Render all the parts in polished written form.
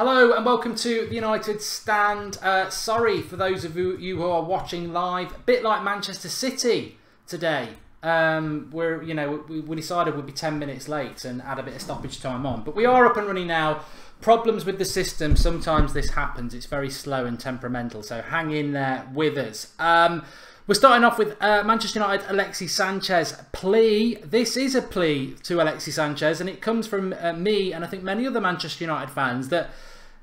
Hello and welcome to the United Stand. Sorry for those of you who are watching live. A bit like Manchester City today. We decided we'd be 10 minutes late and add a bit of stoppage time on. But we are up and running now. Problems with the system. Sometimes this happens. It's very slow and temperamental. So hang in there with us. We're starting off with Manchester United, Alexis Sanchez. Plea. This is a plea to Alexis Sanchez, and it comes from me and I think many other Manchester United fans that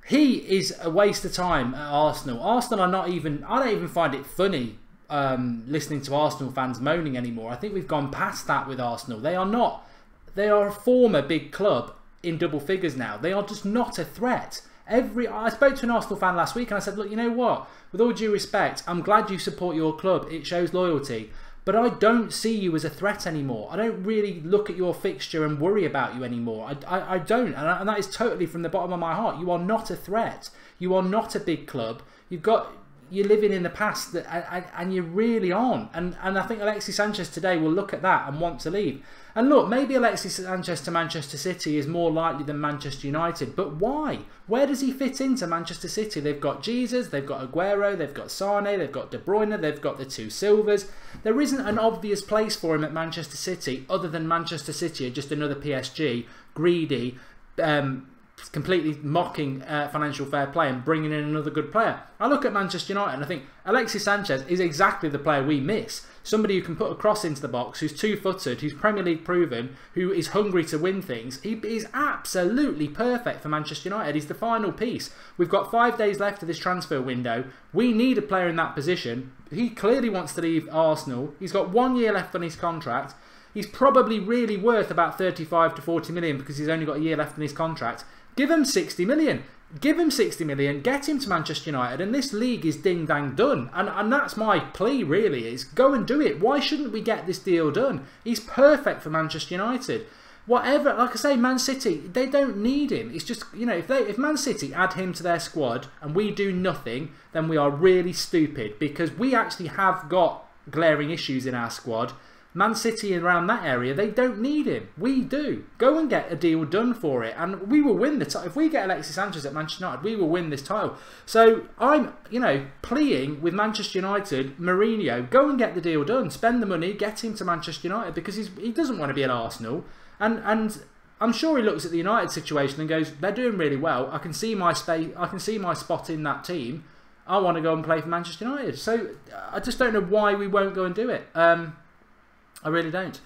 he is a waste of time at Arsenal. Arsenal are not even, I don't even find it funny listening to Arsenal fans moaning anymore. I think we've gone past that with Arsenal. They are not, they are a former big club in double figures now. They are just not a threat. I spoke to an Arsenal fan last week and I said, look, you know what? With all due respect, I'm glad you support your club. It shows loyalty. But I don't see you as a threat anymore. I don't really look at your fixture and worry about you anymore. I don't. And that is totally from the bottom of my heart. You are not a threat. You are not a big club. You're living in the past and you really aren't. And I think Alexis Sanchez today will look at that and want to leave. And look, maybe Alexis Sanchez to Manchester City is more likely than Manchester United, but why? Where does he fit into Manchester City? They've got Jesus, they've got Aguero, they've got Sane, they've got De Bruyne, they've got the two Silvers. There isn't an obvious place for him at Manchester City other than Manchester City are just another PSG, greedy, completely mocking financial fair play and bringing in another good player. I look at Manchester United and I think Alexis Sanchez is exactly the player we miss. Somebody who can put a cross into the box, who's two-footed, who's Premier League proven, who is hungry to win things. He is absolutely perfect for Manchester United. He's the final piece. We've got 5 days left of this transfer window. We need a player in that position. He clearly wants to leave Arsenal. He's got 1 year left on his contract. He's probably really worth about 35 to 40 million because he's only got a year left in his contract. Give him 60 million. Give him 60 million, get him to Manchester United, and this league is ding-dang done. And that's my plea, really, is go and do it. Why shouldn't we get this deal done? He's perfect for Manchester United. Whatever, like I say, Man City, they don't need him. It's just, you know, if Man City add him to their squad and we do nothing, then we are really stupid because we actually have got glaring issues in our squad. Man City around that area, they don't need him. We do. Go and get a deal done for it, and we will win the title. If we get Alexis Sanchez at Manchester United, we will win this title. So I'm, pleading with Manchester United, Mourinho, go and get the deal done. Spend the money, get him to Manchester United because he doesn't want to be at Arsenal. And I'm sure he looks at the United situation and goes, they're doing really well. I can see my space. I can see my spot in that team. I want to go and play for Manchester United. So I just don't know why we won't go and do it. I really don't.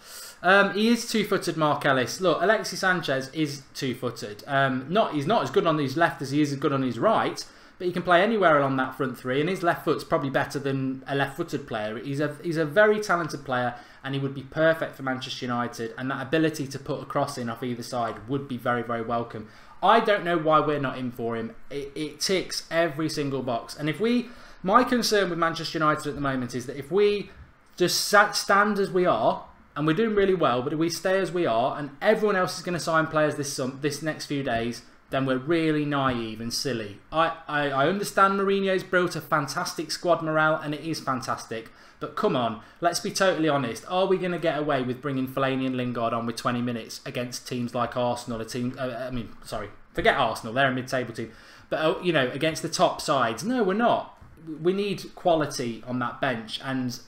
He is two-footed, Mark Ellis. Look, Alexis Sanchez is two-footed. He's not as good on his left as he is good on his right, but he can play anywhere along that front three, and his left foot's probably better than a left-footed player. He's a very talented player, and he would be perfect for Manchester United, and that ability to put a cross in off either side would be very, very welcome. I don't know why we're not in for him. It ticks every single box. And my concern with Manchester United at the moment is that if we just stand as we are, and we're doing really well, but if we stay as we are, and everyone else is going to sign players this next few days, then we're really naive and silly. I understand Mourinho's built a fantastic squad morale, and it is fantastic. But come on, let's be totally honest. Are we going to get away with bringing Fellaini and Lingard on with 20 minutes against teams like Arsenal? Forget Arsenal, they're a mid-table team. But against the top sides, no, we're not. We need quality on that bench, and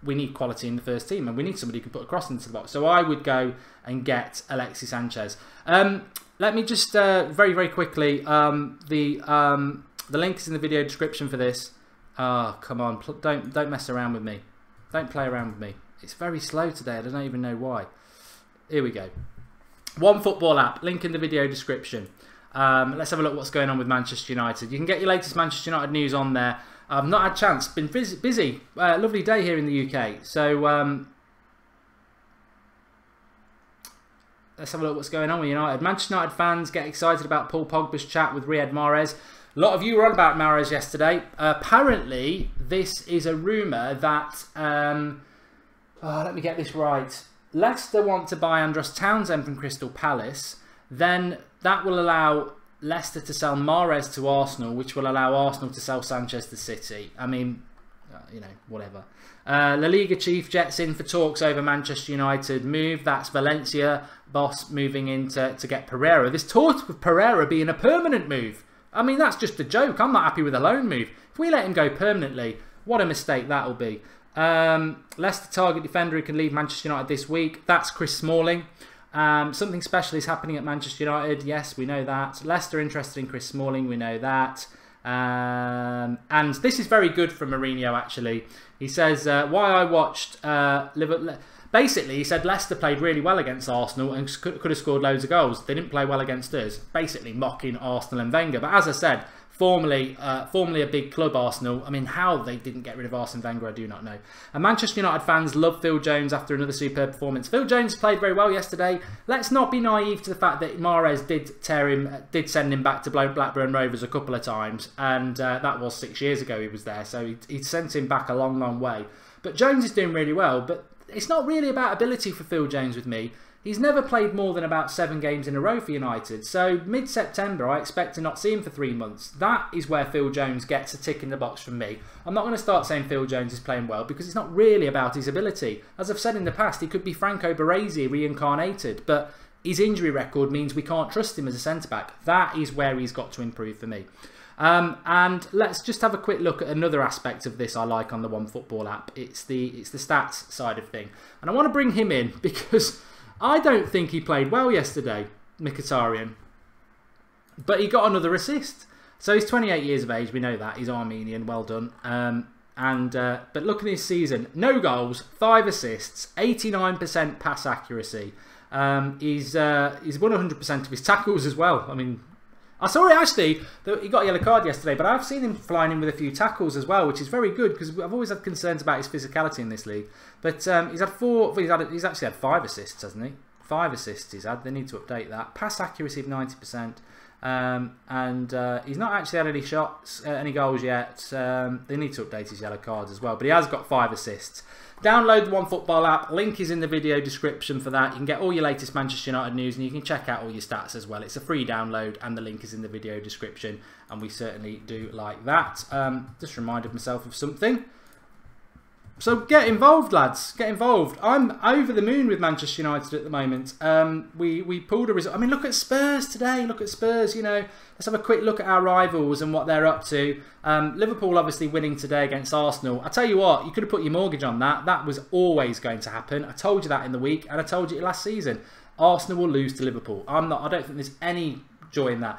we need quality in the first team, and we need somebody who can put a cross into the box. So I would go and get Alexis Sanchez. Let me just very, very quickly, the link is in the video description for this. Come on, don't mess around with me. Don't play around with me. It's very slow today. I don't even know why. Here we go. One Football app, link in the video description. Let's have a look what's going on with Manchester United. You can get your latest Manchester United news on there. I've not had a chance. Been busy. Lovely day here in the UK. So let's have a look what's going on with United. Manchester United fans get excited about Paul Pogba's chat with Riyad Mahrez. A lot of you were on about Mahrez yesterday. Apparently, this is a rumour that... let me get this right. Leicester want to buy Andros Townsend from Crystal Palace. Then that will allow Leicester to sell Mahrez to Arsenal, which will allow Arsenal to sell Sanchez to City. I mean, whatever. La Liga chief jets in for talks over Manchester United move. That's Valencia boss moving in to get Pereira. This talk of Pereira being a permanent move I mean, that's just a joke. I'm not happy with a loan move. If we let him go permanently, what a mistake that'll be. Leicester target defender who can leave Manchester United this week. That's Chris Smalling. Something special is happening at Manchester United. Yes, we know that. Leicester interested in Chris Smalling. We know that. And this is very good from Mourinho, actually. He says, why I watched Liverpool... Basically, he said Leicester played really well against Arsenal and could have scored loads of goals. They didn't play well against us. Basically mocking Arsenal and Wenger. But as I said, formerly a big club, Arsenal. I mean, how they didn't get rid of Arsene Wenger, I do not know. And Manchester United fans love Phil Jones after another superb performance. Phil Jones played very well yesterday. Let's not be naive to the fact that Mahrez did send him back to Blackburn Rovers a couple of times, and that was 6 years ago he was there. So he sent him back a long, long way. But Jones is doing really well. But it's not really about ability for Phil Jones with me. He's never played more than about 7 games in a row for United. So mid-September, I expect to not see him for 3 months. That is where Phil Jones gets a tick in the box from me. I'm not going to start saying Phil Jones is playing well because it's not really about his ability. As I've said in the past, he could be Franco Baresi reincarnated. But his injury record means we can't trust him as a centre-back. That is where he's got to improve for me. And let's just have a quick look at another aspect of this I like on the OneFootball app. It's the stats side of thing. And I want to bring him in because I don't think he played well yesterday, Mkhitaryan. But he got another assist. So he's 28 years of age, we know that. He's Armenian, well done. But look at his season. No goals, 5 assists, 89% pass accuracy. He's won 100% of his tackles as well. I mean, I saw it actually, he got a yellow card yesterday, but I've seen him flying in with a few tackles as well, which is very good because I've always had concerns about his physicality in this league. But he's actually had 5 assists, hasn't he? 5 assists he's had. They need to update that. Pass accuracy of 90%. He's not actually had any shots, any goals yet. They need to update his yellow cards as well. But he has got 5 assists. Download the OneFootball app. Link is in the video description for that. You can get all your latest Manchester United news and you can check out all your stats as well. It's a free download and the link is in the video description. And we certainly do like that. Just reminded myself of something. So get involved, lads. Get involved. I'm over the moon with Manchester United at the moment. We pulled a result. I mean, look at Spurs today. Look at Spurs. You know, let's have a quick look at our rivals and what they're up to. Liverpool obviously winning today against Arsenal. I tell you what, you could have put your mortgage on that. That was always going to happen. I told you that in the week, and I told you last season. Arsenal will lose to Liverpool. I don't think there's any joy in that.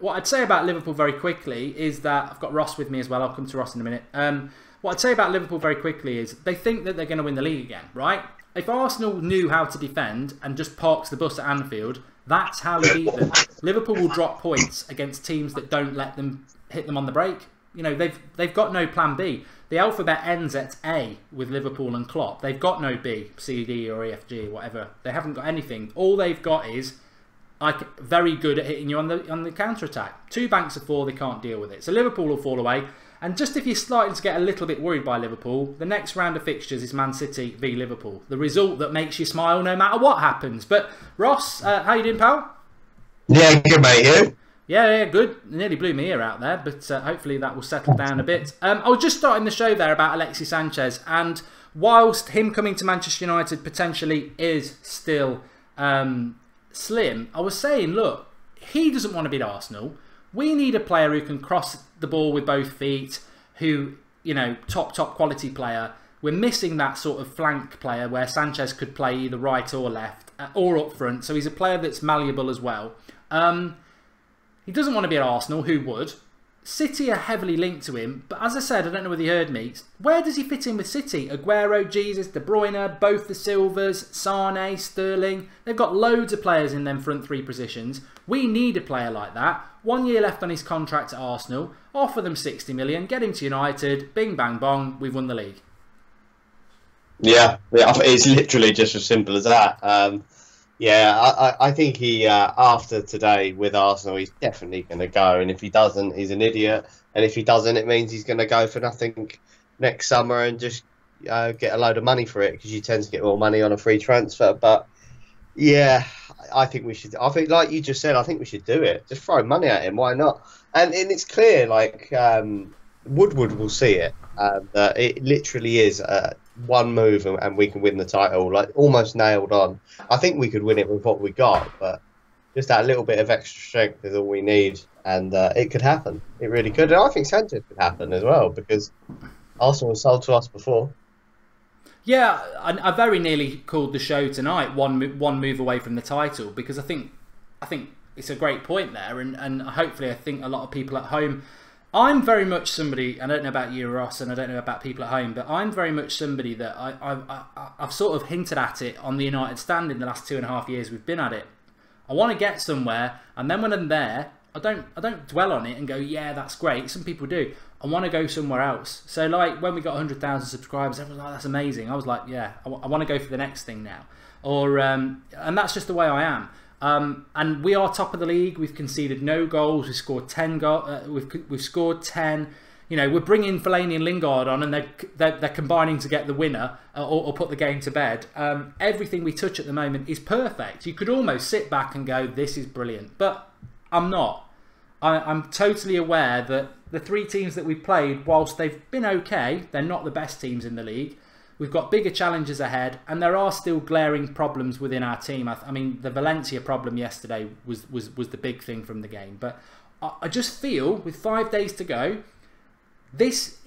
What I'd say about Liverpool very quickly is that I've got Ross with me as well. I'll come to Ross in a minute. What I'd say about Liverpool very quickly is they think that they're going to win the league again, right? If Arsenal knew how to defend and just parks the bus at Anfield, that's how you beat them. Liverpool will drop points against teams that don't let them hit them on the break. You know, they've got no plan B. The alphabet ends at A with Liverpool and Klopp. They've got no B, C, D or E, F, G or whatever. They haven't got anything. All they've got is like very good at hitting you on the counter attack. 2 banks of 4, they can't deal with it. So Liverpool will fall away. And just if you're starting to get a little bit worried by Liverpool, the next round of fixtures is Man City v Liverpool. The result that makes you smile no matter what happens. But Ross, how you doing, pal? Yeah, good mate, you? Yeah, good. It nearly blew my ear out there, but hopefully that will settle down a bit. I was just starting the show there about Alexis Sanchez, and whilst him coming to Manchester United potentially is still slim, I was saying, look, he doesn't want to beat Arsenal. We need a player who can cross the ball with both feet, who, you know, top quality player. We're missing that sort of flank player where Sanchez could play either right or left or up front. So he's a player that's malleable as well. He doesn't want to be at Arsenal, who would? City are heavily linked to him, but as I said, I don't know whether you heard me, where does he fit in with City? Aguero, Jesus, De Bruyne, both the Silvers, Sane, Sterling. They've got loads of players in them front 3 positions. We need a player like that. 1 year left on his contract at Arsenal. Offer them 60 million, get him to United, bing bang bong, we've won the league. Yeah, it's literally just as simple as that. I think he, after today with Arsenal, he's definitely going to go. And if he doesn't, he's an idiot. And if he doesn't, it means he's going to go for nothing next summer and just get a load of money for it, because you tend to get more money on a free transfer. But yeah, I think we should. I think, like you just said, I think we should do it. Just throw money at him. Why not? And it's clear, like Woodward will see it. It literally is one move and we can win the title, like almost nailed on. I think we could win it with what we got, but just that little bit of extra strength is all we need. and it could happen. It really could. And I think Sanchez could happen as well, because Arsenal was sold to us before. Yeah, I very nearly called the show tonight one move away from the title, because I think it's a great point there, and hopefully I think a lot of people at home. I'm very much somebody, I don't know about you, Ross, and I don't know about people at home, but I'm very much somebody that I've sort of hinted at it on the United stand in the last 2.5 years we've been at it. I want to get somewhere, and then when I'm there, I don't dwell on it and go, yeah, that's great. Some people do. I want to go somewhere else. So like when we got 100,000 subscribers, everyone was like, that's amazing. I was like, yeah, I want to go for the next thing now. Or and that's just the way I am. And we are top of the league. We've conceded no goals. We've scored 10 goals. We've scored 10. You know, we're bringing Fellaini and Lingard on, and they're combining to get the winner or put the game to bed. Everything we touch at the moment is perfect. You could almost sit back and go, this is brilliant. But I'm not. I'm totally aware that the 3 teams that we've played, whilst they've been okay, they're not the best teams in the league. We've got bigger challenges ahead, and there are still glaring problems within our team. I mean, the Valencia problem yesterday was the big thing from the game. But I just feel, with 5 days to go, this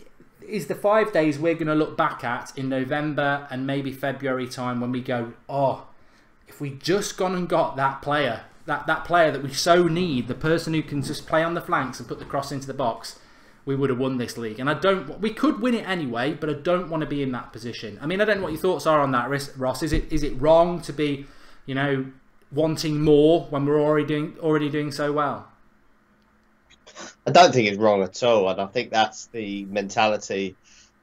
is the 5 days we're going to look back at in November and maybe February time, when we go, oh, if we just gone and got that player, that player that we so need, the person who can just play on the flanks and put the cross into the box, we would have won this league. And we could win it anyway, but I don't want to be in that position. I mean, I don't know what your thoughts are on that, Ross. Is it wrong to be, you know, wanting more when we're already doing so well? I don't think it's wrong at all, and I think that's the mentality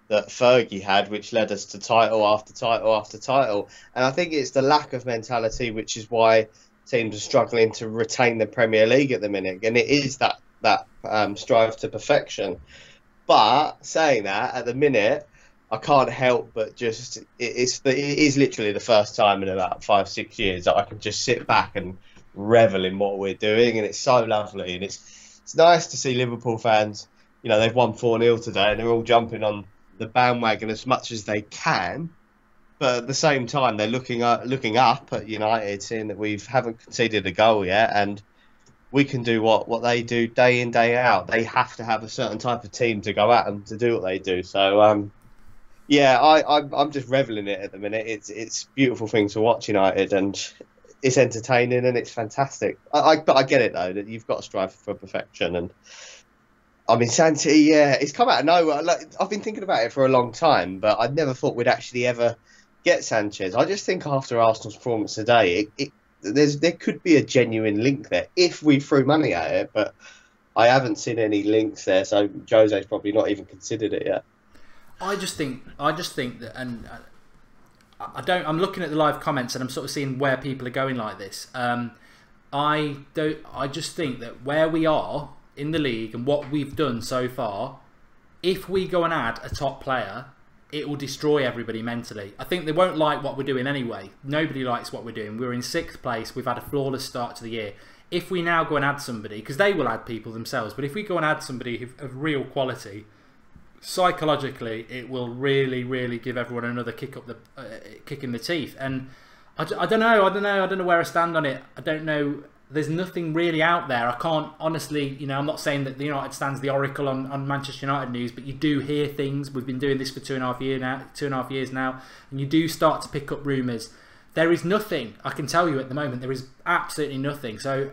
that Fergie had, which led us to title after title after title. And I think it's the lack of mentality which is why teams are struggling to retain the Premier League at the minute, and it is that strive to perfection. But saying that, at the minute, I can't help but just it is literally the first time in about 5-6 years that I can just sit back and revel in what we're doing, and it's so lovely. And it's nice to see Liverpool fans, you know, they've won 4-0 today, and they're all jumping on the bandwagon as much as they can. But at the same time, they're looking up at United, seeing that we haven't conceded a goal yet, and we can do what they do day in, day out. They have to have a certain type of team to go at them to do what they do. So, yeah, I'm just reveling it at the minute. It's a beautiful thing to watch United, and it's entertaining and it's fantastic. But I get it though, that you've got to strive for perfection. And I mean, Santi, yeah, it's come out of nowhere. Like, I've been thinking about it for a long time, but I never thought we'd actually ever get Sanchez. I just think after Arsenal's performance today, there could be a genuine link there if we threw money at it, but I haven't seen any links there, so Jose's probably not even considered it yet. I just think that, and I'm looking at the live comments and I'm sort of seeing where people are going like this. I just think that where we are in the league and what we've done so far, if we go and add a top player, it will destroy everybody mentally. I think they won't like what we're doing anyway. Nobody likes what we're doing. We're in 6th place. We've had a flawless start to the year. If we now go and add somebody, because they will add people themselves, but if we go and add somebody of real quality, psychologically, it will really, really give everyone another kick in the teeth. And I don't know where I stand on it. I don't know. There's nothing really out there. I can't honestly, you know, I'm not saying that the United stands the oracle on Manchester United news, but you do hear things. We've been doing this for 2.5 years now, and you do start to pick up rumours. There is nothing, I can tell you at the moment, there is absolutely nothing. So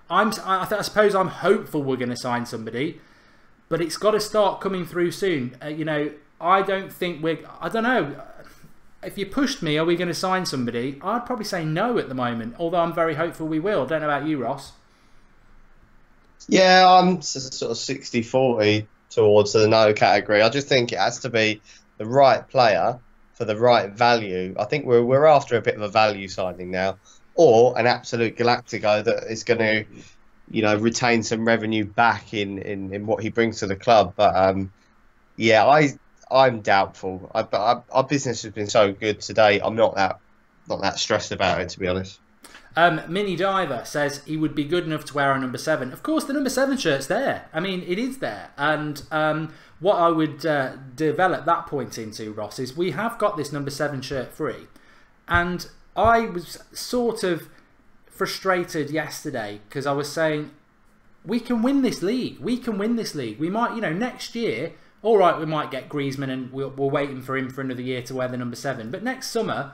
I suppose I'm hopeful we're going to sign somebody, but it's got to start coming through soon. You know, I don't know. If you pushed me, are we going to sign somebody? I'd probably say no at the moment, although I'm very hopeful we will. Don't know about you, Ross. Yeah, I'm sort of 60-40 towards the no category. I just think it has to be the right player for the right value. I think we're after a bit of a value signing now, or an absolute Galactico that is going to, you know, retain some revenue back in what he brings to the club. But yeah, I'm doubtful. Our business has been so good today. I'm not that stressed about it, to be honest. Mini Diver says he would be good enough to wear a number 7. Of course, the number 7 shirt's there. I mean, it is there. And what I would develop that point into, Ross, is we have got this number 7 shirt free. And I was sort of frustrated yesterday because I was saying, we can win this league. We can win this league. We might, you know, next year, all right, we might get Griezmann and we're waiting for him for another year to wear the number 7. But next summer,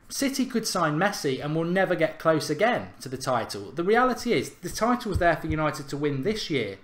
City could sign Messi and we'll never get close again to the title. The reality is, the title's there for United to win this year.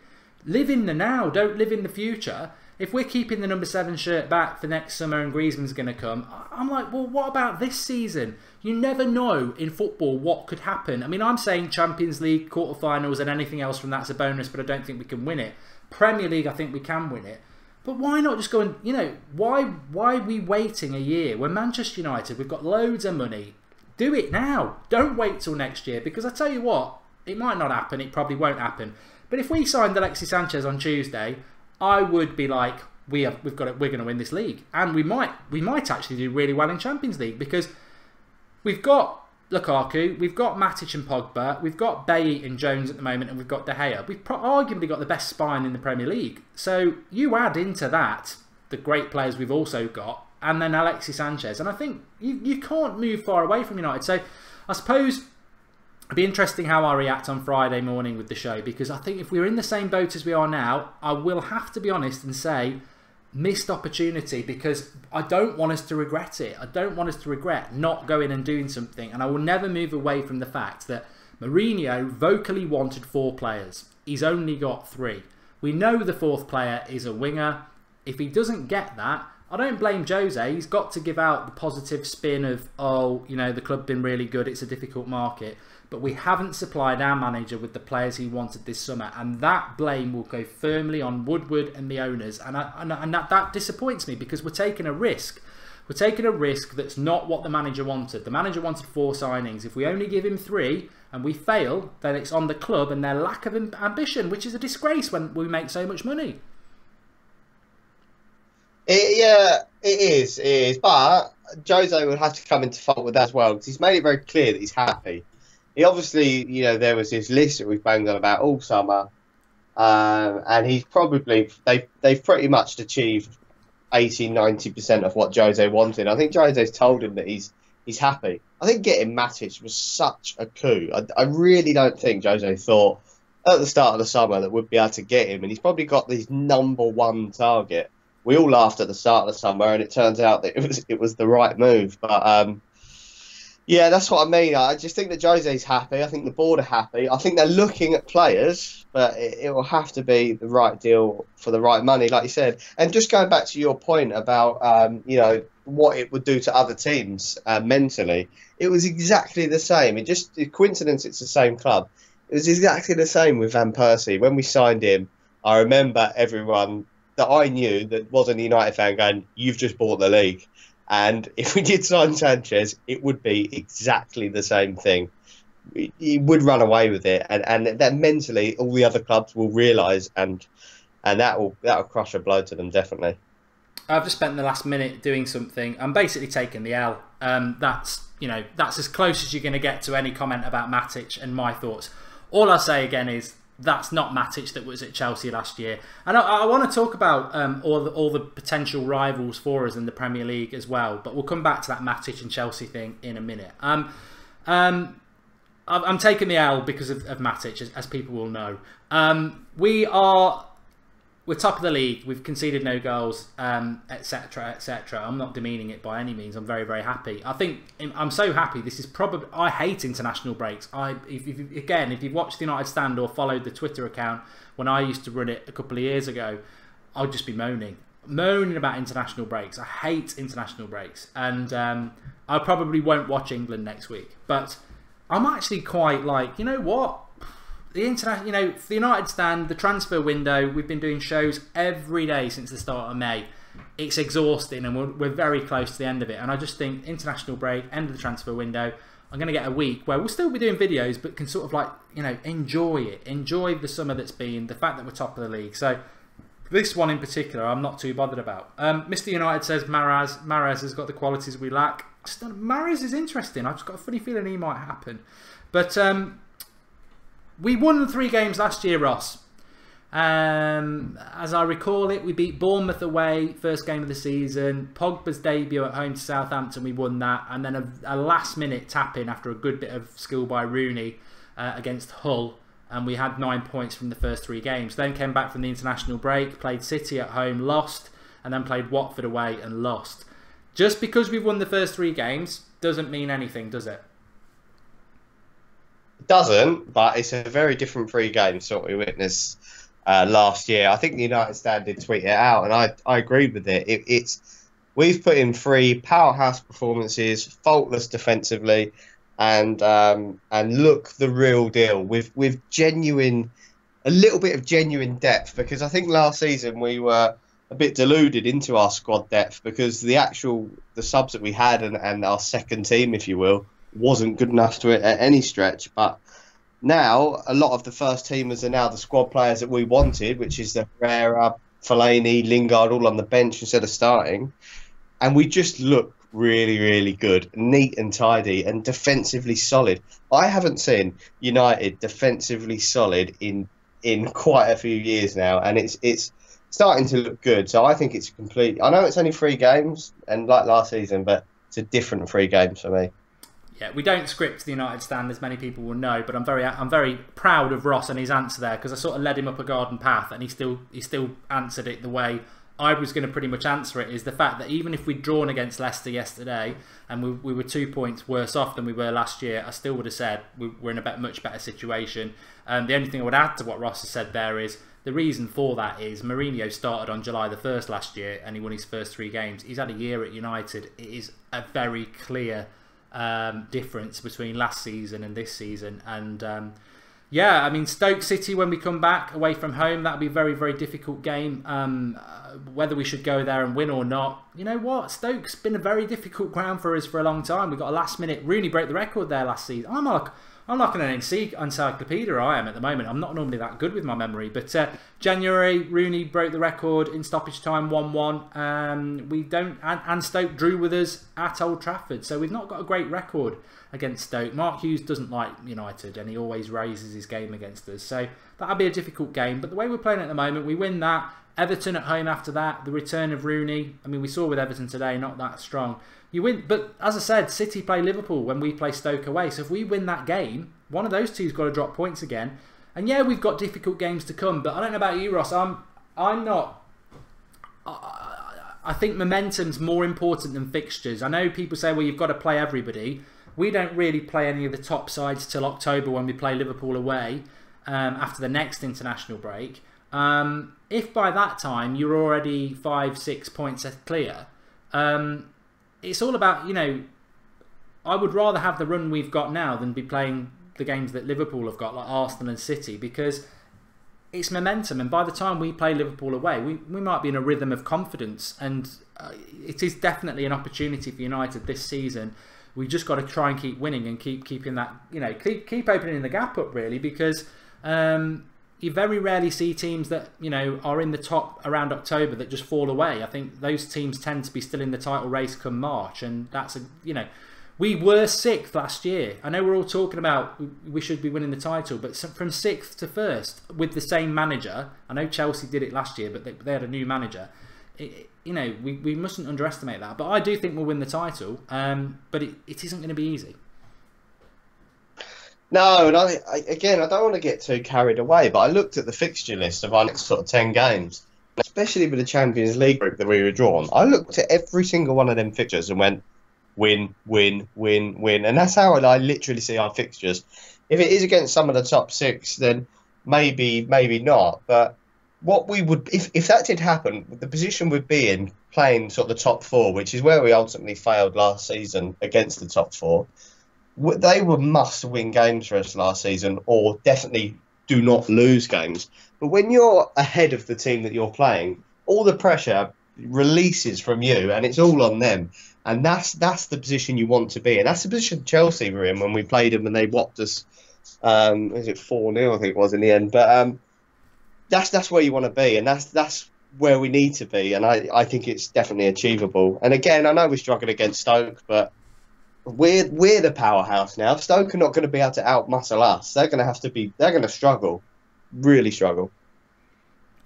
Live in the now, don't live in the future. If we're keeping the number 7 shirt back for next summer and Griezmann's going to come, I'm like, well, what about this season? You never know in football what could happen. I mean, I'm saying Champions League, quarterfinals and anything else from that's a bonus, but I don't think we can win it. Premier League, I think we can win it. But why not just go and, you know, why are we waiting a year? We're Manchester United, we've got loads of money. Do it now. Don't wait till next year, because I tell you what, it might not happen, it probably won't happen. But if we signed Alexis Sanchez on Tuesday, I would be like, we're going to win this league, and we might actually do really well in Champions League, because we've got Lukaku, we've got Matic and Pogba, we've got Bailly and Jones at the moment, and we've got De Gea. We've arguably got the best spine in the Premier League. So you add into that the great players we've also got, and then Alexis Sanchez, and I think you can't move far away from United. So I suppose it'd be interesting how I react on Friday morning with the show, because I think if we're in the same boat as we are now, I will have to be honest and say missed opportunity, because I don't want us to regret it. I don't want us to regret not going and doing something, and I will never move away from the fact that Mourinho vocally wanted 4 players. He's only got 3. We know the 4th player is a winger. If he doesn't get that, I don't blame Jose. He's got to give out the positive spin of, oh, you know, the club's been really good, it's a difficult market. But we haven't supplied our manager with the players he wanted this summer, and that blame will go firmly on Woodward and the owners, and that disappoints me, because we're taking a risk. We're taking a risk that's not what the manager wanted. The manager wanted 4 signings. If we only give him 3 and we fail, then it's on the club and their lack of ambition, which is a disgrace when we make so much money. It is. But Jose will have to come into fault with that as well, because he's made it very clear that he's happy. He obviously, you know, there was this list that we've banged on about all summer, and he's probably, they've pretty much achieved 80-90% of what Jose wanted. I think Jose's told him that he's happy. I think getting Matic was such a coup. I really don't think Jose thought at the start of the summer that we'd be able to get him, and he's probably got his #1 target. We all laughed at the start of the summer, and it turns out that it was the right move. But yeah, that's what I mean. I just think that Jose's happy. I think the board are happy. I think they're looking at players, but it will have to be the right deal for the right money, like you said. And just going back to your point about, you know, what it would do to other teams mentally, it was exactly the same. A coincidence, it's the same club. It was exactly the same with Van Persie. When we signed him, I remember everyone that I knew that wasn't a United fan going, "You've just bought the league." And if we did sign Sanchez, it would be exactly the same thing. He would run away with it, and that mentally all the other clubs will realise, and that will crush a blow to them, definitely. I've just spent the last minute doing something. I'm basically taking the L. That's as close as you're going to get to any comment about Matic and my thoughts. All I'll say again is, that's not Matic that was at Chelsea last year. And I want to talk about all the potential rivals for us in the Premier League as well. But we'll come back to that Matic and Chelsea thing in a minute. I'm taking the L because of Matic, as people will know. We're top of the league. We've conceded no goals, etc., etc. I'm not demeaning it by any means. I'm very, very happy. I'm so happy. This is probably. I hate international breaks. If you've watched the United Stand or followed the Twitter account when I used to run it a couple of years ago, I'll just be moaning about international breaks. I hate international breaks, and I probably won't watch England next week. But I'm actually quite like, you know what? The the United Stand, the transfer window, we've been doing shows every day since the start of May. It's exhausting, and we're very close to the end of it. And I just think international break, end of the transfer window, I'm going to get a week where we'll still be doing videos, but can sort of like, enjoy it. Enjoy the summer that's been, the fact that we're top of the league. So this one in particular, I'm not too bothered about. Mr. United says Mahrez has got the qualities we lack. Mahrez is interesting. I've just got a funny feeling he might happen. But we won 3 games last year, Ross. As I recall it, we beat Bournemouth away, first game of the season. Pogba's debut at home to Southampton, we won that. And then a last-minute tap-in after a good bit of skill by Rooney against Hull and we had 9 points from the first 3 games. Then came back from the international break, played City at home, lost, and then played Watford away and lost. Just because we've won the first 3 games doesn't mean anything, does it? It doesn't, but it's a very different 3 games to what we witnessed last year. I think the United Stand did tweet it out, and I agree with it. We've put in 3 powerhouse performances, faultless defensively, and look the real deal with a little bit of genuine depth, because I think last season we were a bit deluded into our squad depth because the subs that we had and our second team, if you will, wasn't good enough to it at any stretch. But now a lot of the first teamers are now the squad players that we wanted, which is the Herrera, Fellaini, Lingard all on the bench instead of starting, and we just look really, really good, neat and tidy, and defensively solid. I haven't seen United defensively solid in quite a few years now, and it's starting to look good. So I think it's I know it's only 3 games, and like last season, but it's a different 3 games for me. Yeah, we don't script the United Stand, as many people will know, but I'm very proud of Ross and his answer there, because I sort of led him up a garden path, and he still answered it the way I was going to pretty much answer it. Is the fact that even if we'd drawn against Leicester yesterday and we were 2 points worse off than we were last year, I still would have said we're in a much better situation. The only thing I would add to what Ross has said there is the reason for that is Mourinho started on July the 1st last year and he won his first 3 games. He's had a year at United. It is a very clear difference between last season and this season. And yeah, I mean, Stoke City, when we come back away from home, that'll be a very, very difficult game. Whether we should go there and win or not, you know what? Stoke's been a very difficult ground for us for a long time. We got a last minute. Rooney broke the record there last season. I'm like an encyclopedia, I am at the moment. I'm not normally that good with my memory. But January, Rooney broke the record in stoppage time, 1-1. We don't, and Stoke drew with us at Old Trafford. So we've not got a great record against Stoke. Mark Hughes doesn't like United, and he always raises his game against us. So that'll be a difficult game. But the way we're playing at the moment, we win that. Everton at home after that. The return of Rooney. I mean, we saw with Everton today, not that strong. You win, but as I said, City play Liverpool when we play Stoke away. So if we win that game, one of those two's got to drop points again. And yeah, we've got difficult games to come. But I don't know about you, Ross. I'm not. I think momentum's more important than fixtures. I know people say, well, you've got to play everybody. We don't really play any of the top sides till October when we play Liverpool away after the next international break. If by that time you're already 5-6 points clear, it's all about, I would rather have the run we've got now than be playing the games that Liverpool have got, like Arsenal and City, because it's momentum. And by the time we play Liverpool away, we might be in a rhythm of confidence. And it is definitely an opportunity for United this season. We just got to try and keep winning and keep keeping that, keep opening the gap up, really, because you very rarely see teams that are in the top around October that just fall away. I think those teams tend to be still in the title race come March, and that's we were 6th last year. I know we're all talking about we should be winning the title, but from 6th to 1st with the same manager. I know Chelsea did it last year, but they had a new manager. We mustn't underestimate that. But I do think we'll win the title, but it isn't going to be easy. No, and I don't want to get too carried away, but I looked at the fixture list of our next sort of 10 games, especially with the Champions League group that we were drawn. I looked at every single one of them fixtures and went, win, win, win, win. And that's how I literally see our fixtures. If it is against some of the top 6, then maybe not. But what we would, if that did happen, the position we'd be in playing sort of the top 4, which is where we ultimately failed last season against the top 4, they were must-win games for us last season, or definitely do not lose games. But when you're ahead of the team that you're playing, all the pressure releases from you, and it's all on them. And that's the position you want to be in. That's the position Chelsea were in when we played them and they whopped us. Was it 4-0? I think it was in the end. But that's where you want to be, and that's where we need to be. And I think it's definitely achievable. And again, I know we're struggling against Stoke, but we're the powerhouse now. Stoke are not going to be able to outmuscle us. They're going to struggle, really struggle.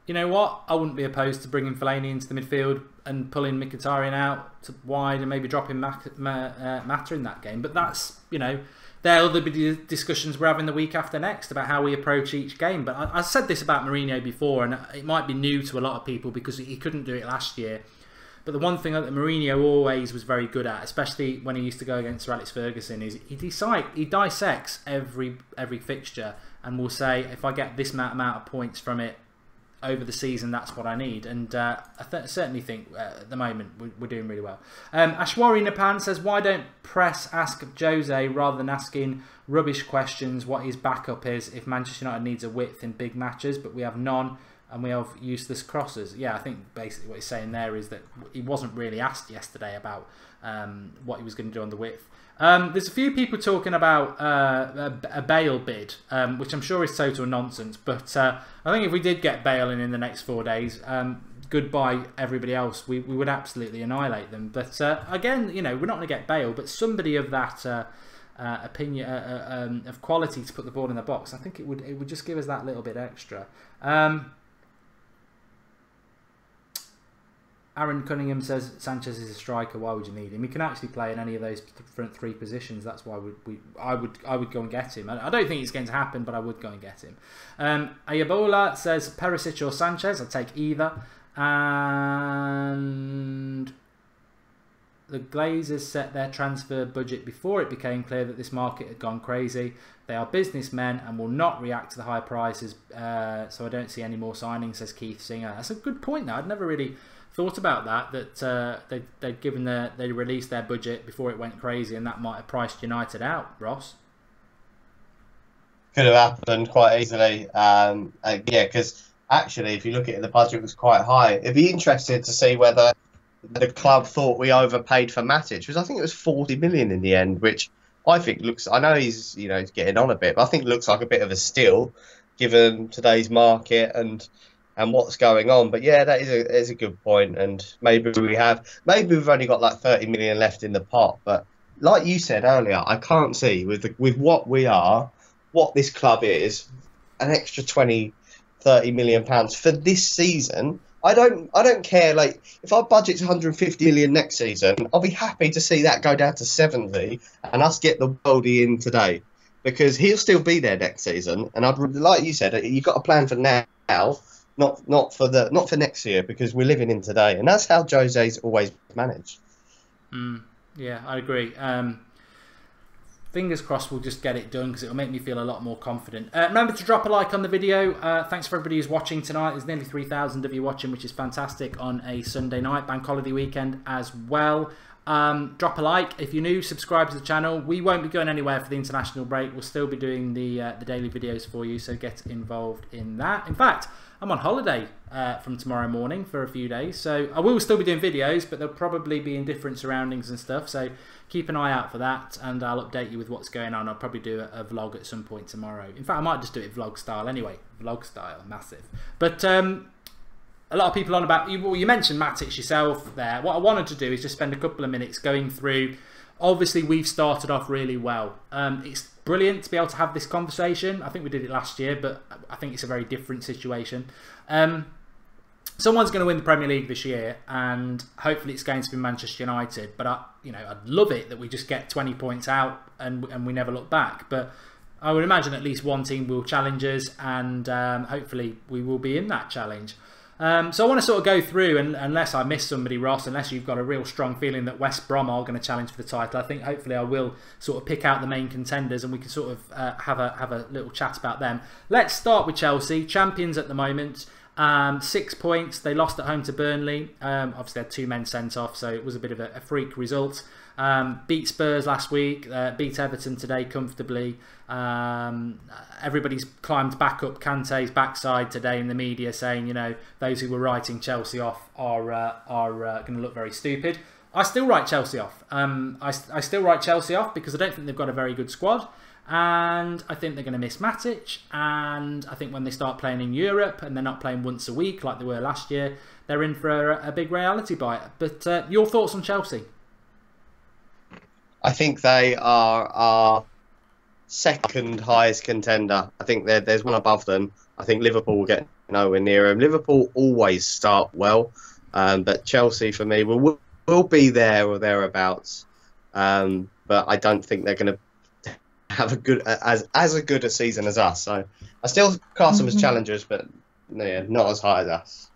You know what? I wouldn't be opposed to bringing Fellaini into the midfield and pulling Mkhitaryan out to wide and maybe dropping Mata in that game. But that's, there'll be discussions we're having the week after next about how we approach each game. But I said this about Mourinho before, and it might be new to a lot of people because he couldn't do it last year. But the one thing that Mourinho always was very good at, especially when he used to go against Sir Alex Ferguson, is he dissects every fixture and will say, if I get this amount of points from it over the season, that's what I need. And I certainly think at the moment we're doing really well. Ashwari Napan says, why don't press ask Jose rather than asking rubbish questions what his backup is if Manchester United needs a width in big matches, but we have none and we have useless crosses. Yeah, I think basically what he's saying there is that he wasn't really asked yesterday about what he was going to do on the width. There's a few people talking about a Bale bid, which I'm sure is total nonsense. But I think if we did get Bale in the next 4 days, goodbye everybody else. We would absolutely annihilate them. But again, you know, we're not going to get Bale, but somebody of that opinion of quality to put the ball in the box. I think it would just give us that little bit extra. Aaron Cunningham says Sanchez is a striker. Why would you need him? He can actually play in any of those front three positions. That's why I would go and get him. I don't think it's going to happen, but I would go and get him. Ayabola says Perisic or Sanchez. I'll take either. And the Glazers set their transfer budget before it became clear that this market had gone crazy. They are businessmen and will not react to the high prices. So I don't see any more signings, says Keith Singer. That's a good point, though. I'd never really thought about that they released their budget before it went crazy, and that might have priced United out. Ross, could have happened quite easily. Yeah, because actually, if you look at it, the budget was quite high. It'd be interesting to see whether the club thought we overpaid for Matic, because I think it was 40 million in the end, which I think looks. I know he's he's getting on a bit, but I think it looks like a bit of a steal given today's market and what's going on. But yeah, that is a good point, and maybe we've only got like 30 million left in the pot. But like you said earlier, I can't see with what we are, what this club is, an extra 20-30 million pounds for this season. I don't care. Like, if our budget's 150 million next season, I'll be happy to see that go down to 70 and us get the worldie in today, because he'll still be there next season. And like you said, you've got a plan for now. Not for next year, because we're living in today, and that's how Jose's always managed. Yeah, I agree. Fingers crossed we'll just get it done, because it'll make me feel a lot more confident. Remember to drop a like on the video. Thanks for everybody who's watching tonight. There's nearly 3,000 of you watching, which is fantastic on a Sunday night, bank holiday weekend as well. Drop a like if you're new, subscribe to the channel. We won't be going anywhere for the international break. We'll still be doing the daily videos for you, so get involved in that. In fact, I'm on holiday from tomorrow morning for a few days, so I will still be doing videos, but they'll probably be in different surroundings and stuff, so keep an eye out for that, and I'll update you with what's going on. I'll probably do a vlog at some point tomorrow. In fact, I might just do it vlog style anyway. Vlog style, massive. But a lot of people on about, well, you mentioned Matic yourself there. What I wanted to do is just spend a couple of minutes going through. Obviously, we've started off really well. It's brilliant to be able to have this conversation. I think we did it last year, but I think it's a very different situation. Someone's going to win the Premier League this year, and hopefully it's going to be Manchester United. But I'd love it that we just get 20 points out and we never look back. But I would imagine at least one team will challenge us, and hopefully we will be in that challenge. So I want to sort of go through, and unless I miss somebody, Ross, unless you've got a real strong feeling that West Brom are going to challenge for the title, I think hopefully I will sort of pick out the main contenders, and we can sort of have a little chat about them. Let's start with Chelsea, champions at the moment. 6 points. They lost at home to Burnley. Obviously had 2 men sent off, so it was a bit of a freak result. Beat Spurs last week, beat Everton today comfortably. Everybody's climbed back up Kante's backside today in the media, saying, those who were writing Chelsea off are going to look very stupid. I still write Chelsea off. I still write Chelsea off because I don't think they've got a very good squad. And I think they're going to miss Matic, and I think when they start playing in Europe and they're not playing once a week like they were last year, they're in for a big reality bite. But your thoughts on Chelsea? I think they are our second highest contender. I think there's one above them. I think Liverpool will get nowhere near them. Liverpool always start well, but Chelsea for me will be there or thereabouts. But I don't think they're going to have a good as a good a season as us. So I still class them as challengers, but yeah, not as high as us.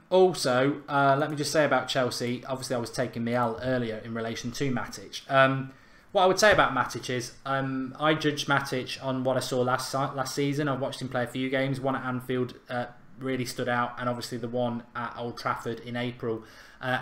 Also, let me just say about Chelsea. Obviously, I was taking Miel earlier in relation to Matic. What I would say about Matic is I judged Matic on what I saw last season. I watched him play a few games. One at Anfield really stood out, and obviously the one at Old Trafford in April,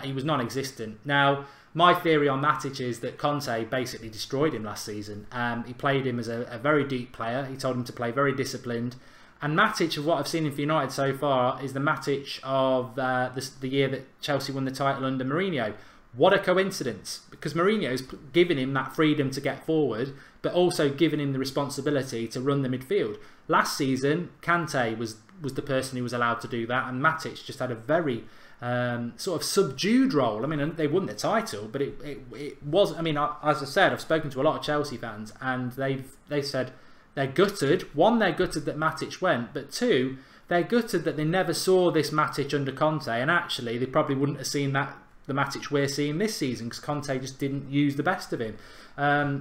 he was non-existent. Now, my theory on Matic is that Conte basically destroyed him last season. He played him as a very deep player. He told him to play very disciplined. And Matic, of what I've seen for United so far, is the Matic of the year that Chelsea won the title under Mourinho. What a coincidence, because Mourinho's given him that freedom to get forward, but also given him the responsibility to run the midfield. Last season, Kante was the person who was allowed to do that, and Matic just had a very sort of subdued role. I mean, they won the title, but it was. I mean, as I said, I've spoken to a lot of Chelsea fans, and they said they're gutted. One, they're gutted that Matic went, but two, they're gutted that they never saw this Matic under Conte, and actually they probably wouldn't have seen the Matic we're seeing this season because Conte just didn't use the best of him.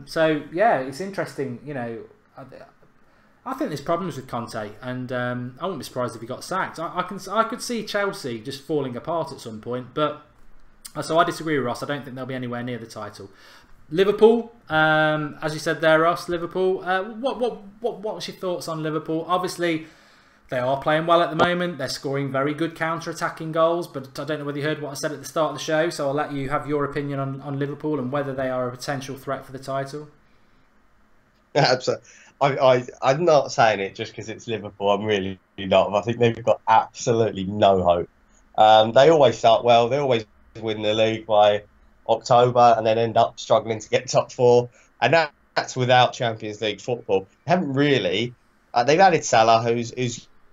So yeah, it's interesting. You know, I think there's problems with Conte, and I wouldn't be surprised if he got sacked. I could see Chelsea just falling apart at some point, but so I disagree with Ross. I don't think they'll be anywhere near the title. Liverpool, as you said there, Ross. Liverpool. What's your thoughts on Liverpool? Obviously, they are playing well at the moment. They're scoring very good counter-attacking goals, but I don't know whether you heard what I said at the start of the show, so I'll let you have your opinion on Liverpool and whether they are a potential threat for the title. Absolutely. I'm not saying it just because it's Liverpool. I'm really not. I think they've got absolutely no hope. They always start well. They always win the league by October and then end up struggling to get top four. And that's without Champions League football. They haven't really. They've added Salah, who's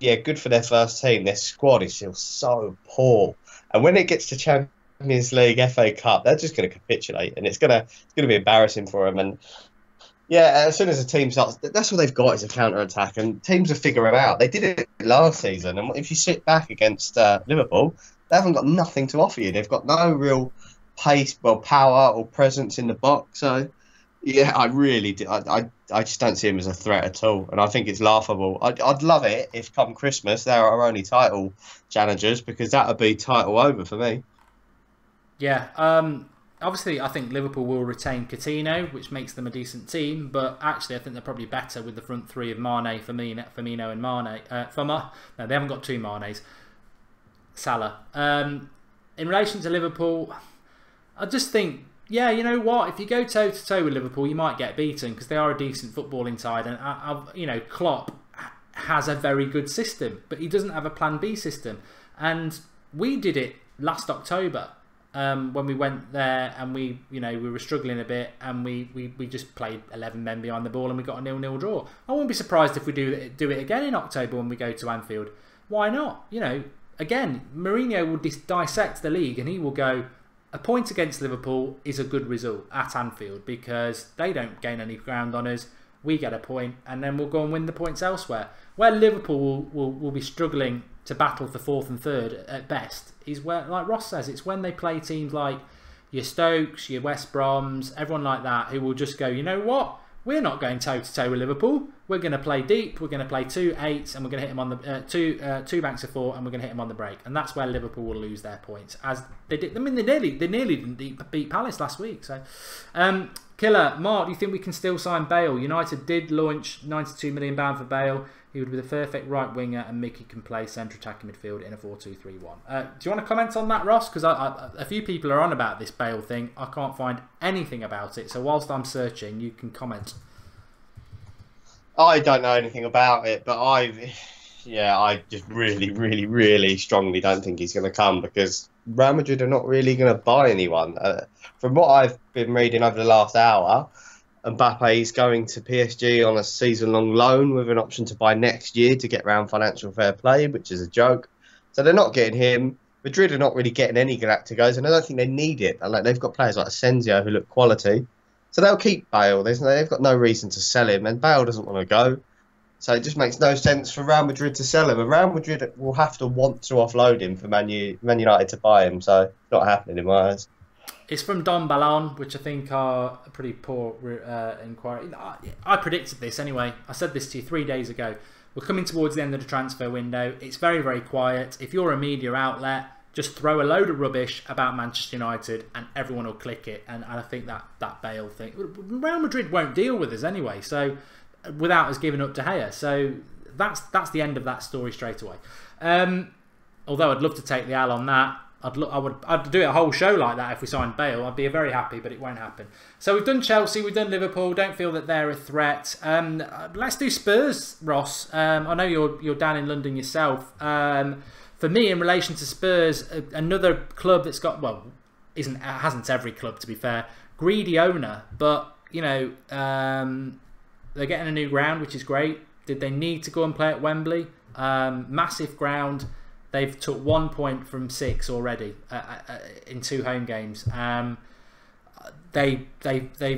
good for their first team. Their squad is still so poor. And when it gets to Champions League, FA Cup, they're just going to capitulate. And it's going to be embarrassing for them. And yeah, as soon as a team starts, that's what they've got is a counter-attack, and teams will figure it out. They did it last season, and if you sit back against Liverpool, they haven't got nothing to offer you. They've got no real pace, power or presence in the box. So, yeah, I really do. I just don't see them as a threat at all, and I think it's laughable. I'd love it if come Christmas they're our only title challengers, because that would be title over for me. Yeah, obviously, I think Liverpool will retain Coutinho, which makes them a decent team. But actually, I think they're probably better with the front three of Mane, Firmino, and Mane. No, they haven't got two Manes. Salah. In relation to Liverpool, I just think, yeah, you know what? If you go toe to toe with Liverpool, you might get beaten because they are a decent footballing side, and Klopp has a very good system, but he doesn't have a Plan B system. And we did it last October. When we went there and we were struggling a bit, and we just played 11 men behind the ball and we got a 0-0 draw. I wouldn't be surprised if we do it again in October when we go to Anfield. Why not? Again, Mourinho will dissect the league and he will go, a point against Liverpool is a good result at Anfield because they don't gain any ground on us. We get a point and then we'll go and win the points elsewhere. Where Liverpool will be struggling to battle for fourth and third at best is where, like Ross says, it's when they play teams like your Stokes, your West Broms, everyone like that, who will just go, you know what? We're not going toe to toe with Liverpool. We're going to play deep. We're going to play 2-8s, and we're going to hit them on the two banks of 4, and we're going to hit them on the break. And that's where Liverpool will lose their points, as they did. I mean, they nearly didn't beat Palace last week. So, Killer Mark, do you think we can still sign Bale? United did launch £92 million for Bale. He would be the perfect right winger, and Mickey can play centre attacking midfield in a 4-2-3-1. Do you want to comment on that, Ross? Because a few people are on about this Bale thing. I can't find anything about it. So whilst I'm searching, you can comment. I don't know anything about it, but I just really, really, really strongly don't think he's going to come, because Real Madrid are not really going to buy anyone. From what I've been reading over the last hour, Mbappe is going to PSG on a season-long loan with an option to buy next year to get around financial fair play, which is a joke. So they're not getting him. Madrid are not really getting any Galacticos, and I don't think they need it. They've got players like Asensio who look quality. So they'll keep Bale. They've got no reason to sell him, and Bale doesn't want to go. So it just makes no sense for Real Madrid to sell him. And Real Madrid will have to want to offload him for Man United to buy him. So it's not happening in my eyes. It's from Don Ballon, which I think are a pretty poor inquiry. I predicted this anyway. I said this to you 3 days ago. We're coming towards the end of the transfer window. It's very, very quiet. If you're a media outlet, just throw a load of rubbish about Manchester United and everyone will click it. And I think that Bale thing... Real Madrid won't deal with us anyway, so without us giving up De Gea. So that's the end of that story straight away. Although I'd love to take the L on that. I'd do a whole show like that if we signed Bale. I'd be very happy, but it won't happen. So we've done Chelsea, we've done Liverpool. Don't feel that they're a threat. Let's do Spurs, Ross. I know you're down in London yourself. For me, in relation to Spurs, another club that's got, well, hasn't every club to be fair, greedy owner, but you know they're getting a new ground, which is great. Did they need to go and play at Wembley? Massive ground. They've took 1 point from 6 already in 2 home games. They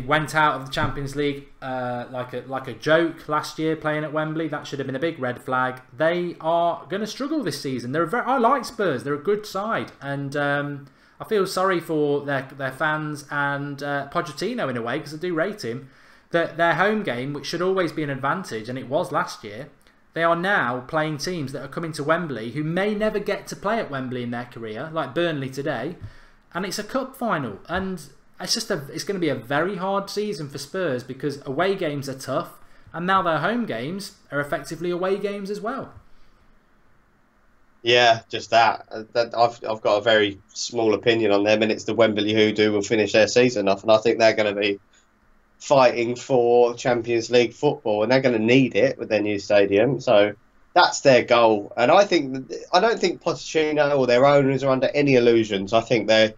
went out of the Champions League like a joke last year playing at Wembley. That should have been a big red flag. They are going to struggle this season. I like Spurs. They're a good side, and I feel sorry for their fans and Pochettino in a way, because I do rate him. Their home game, which should always be an advantage, and it was last year. They are now playing teams that are coming to Wembley who may never get to play at Wembley in their career, like Burnley today, and it's a cup final. And it's going to be a very hard season for Spurs because away games are tough, and now their home games are effectively away games as well. Yeah, just that. I've got a very small opinion on them, and it's the Wembley hoodoo will finish their season off, and I think they're going to be fighting for Champions League football, and they're going to need it with their new stadium. So that's their goal. And I don't think Pochettino or their owners are under any illusions. I think they're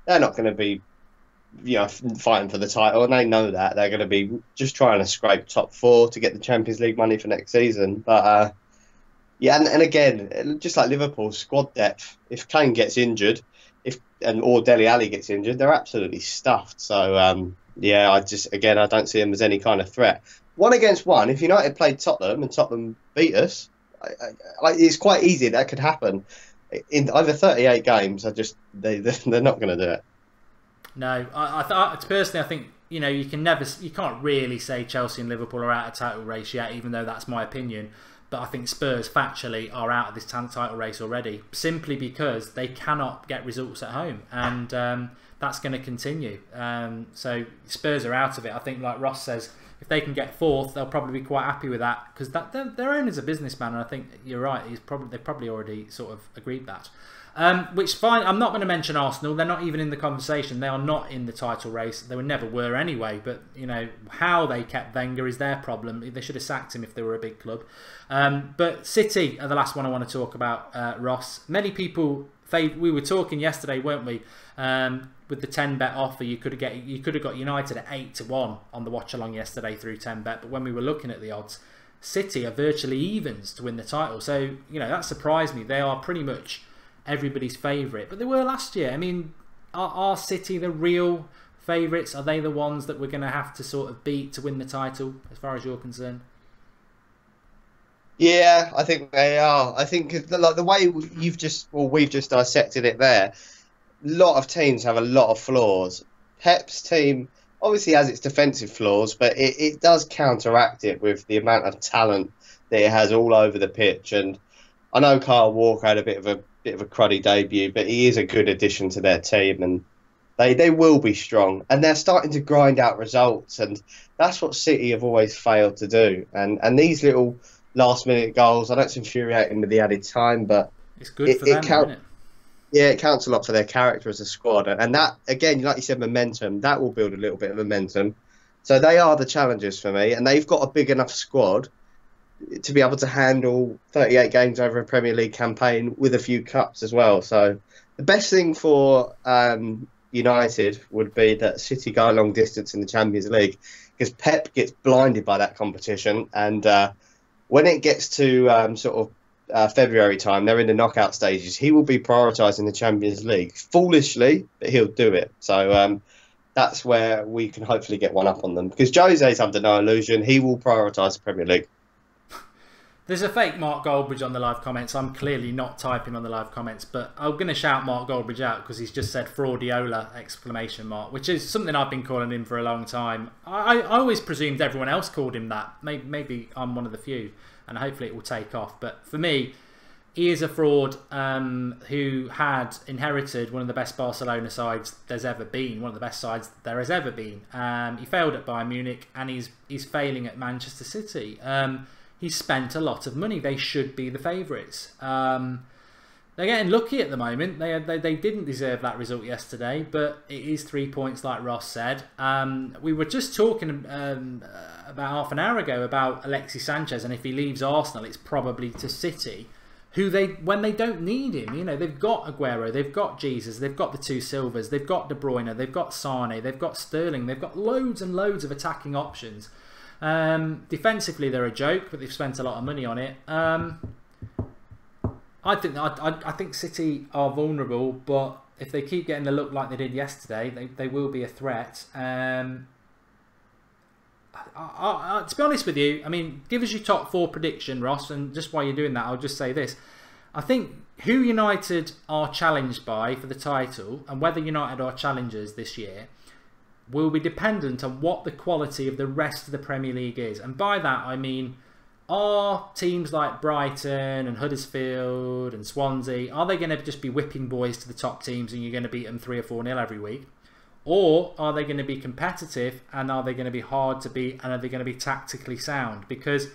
not going to be, fighting for the title, and they know that. They're going to be just trying to scrape top 4 to get the Champions League money for next season. But and again, just like Liverpool, squad depth. If Kane gets injured, or Dele Alli gets injured, they're absolutely stuffed. So I don't see them as any kind of threat. 1 against 1, if United played Tottenham and Tottenham beat us, it's quite easy that could happen. In over 38 games, they're not going to do it. No, personally, I think you can't really say Chelsea and Liverpool are out of title race yet, even though that's my opinion. But I think Spurs factually are out of this title race already, simply because they cannot get results at home, and that's going to continue. So Spurs are out of it. I think, like Ross says, if they can get 4th, they'll probably be quite happy with that, because their owner's a businessman, and I think you're right. They've probably already sort of agreed that. Which fine. I'm not going to mention Arsenal. They're not even in the conversation. They are not in the title race. They never were anyway. But how they kept Wenger is their problem. They should have sacked him if they were a big club. But City are the last one I want to talk about. Ross. Many people. We were talking yesterday, weren't we? With the 10-bet offer, you could have got United at 8-1 on the watch along yesterday through 10-bet. But when we were looking at the odds, City are virtually evens to win the title. So that surprised me. They are pretty much everybody's favourite, but they were last year. I mean, are City the real favourites? Are they the ones that we're going to have to sort of beat to win the title, as far as you're concerned? Yeah, I think they are. I think like the way we've just dissected it there, a lot of teams have a lot of flaws. Pep's team obviously has its defensive flaws, but it does counteract it with the amount of talent that it has all over the pitch. And I know Kyle Walker had a bit of a cruddy debut, but he is a good addition to their team, and they will be strong, and they're starting to grind out results, and that's what City have always failed to do. And these little last minute goals, I know it's infuriating with the added time, but it's good for them, isn't it? Yeah, it counts a lot for their character as a squad, and that, again, like you said, momentum, that will build a little bit of momentum. So they are the challengers for me, and they've got a big enough squad to be able to handle 38 games over a Premier League campaign with a few cups as well. So the best thing for United would be that City go a long distance in the Champions League, because Pep gets blinded by that competition, and when it gets to February time, they're in the knockout stages, he will be prioritising the Champions League. Foolishly, but he'll do it. So that's where we can hopefully get one up on them, because Jose's under no illusion. He will prioritise the Premier League. There's a fake Mark Goldbridge on the live comments. I'm clearly not typing on the live comments, but I'm going to shout Mark Goldbridge out because he's just said fraudiola exclamation mark, which is something I've been calling him for a long time. I always presumed everyone else called him that. Maybe I'm one of the few, and hopefully it will take off. But for me, he is a fraud who had inherited one of the best Barcelona sides there's ever been, one of the best sides there has ever been. He failed at Bayern Munich, and he's failing at Manchester City. He's spent a lot of money. They should be the favourites. They're getting lucky at the moment. They didn't deserve that result yesterday, but it is 3 points, like Ross said. We were just talking about half an hour ago about Alexis Sanchez, and if he leaves Arsenal, it's probably to City, when they don't need him. You know, they've got Aguero, they've got Jesus, they've got the two Silvers, they've got De Bruyne, they've got Sane, they've got Sterling, they've got loads and loads of attacking options. Defensively, they're a joke, but they've spent a lot of money on it. I think City are vulnerable, but if they keep getting the look like they did yesterday, they will be a threat. To be honest with you, I mean, give us your top 4 prediction, Ross, and just while you're doing that, I'll just say this. I think who United are challenged by for the title, and whether United are challengers this year, will be dependent on what the quality of the rest of the Premier League is. And by that I mean, are teams like Brighton and Huddersfield and Swansea, are they going to just be whipping boys to the top teams and you're going to beat them 3 or 4-0 every week? Or are they going to be competitive, and are they going to be hard to beat, and are they going to be tactically sound? Because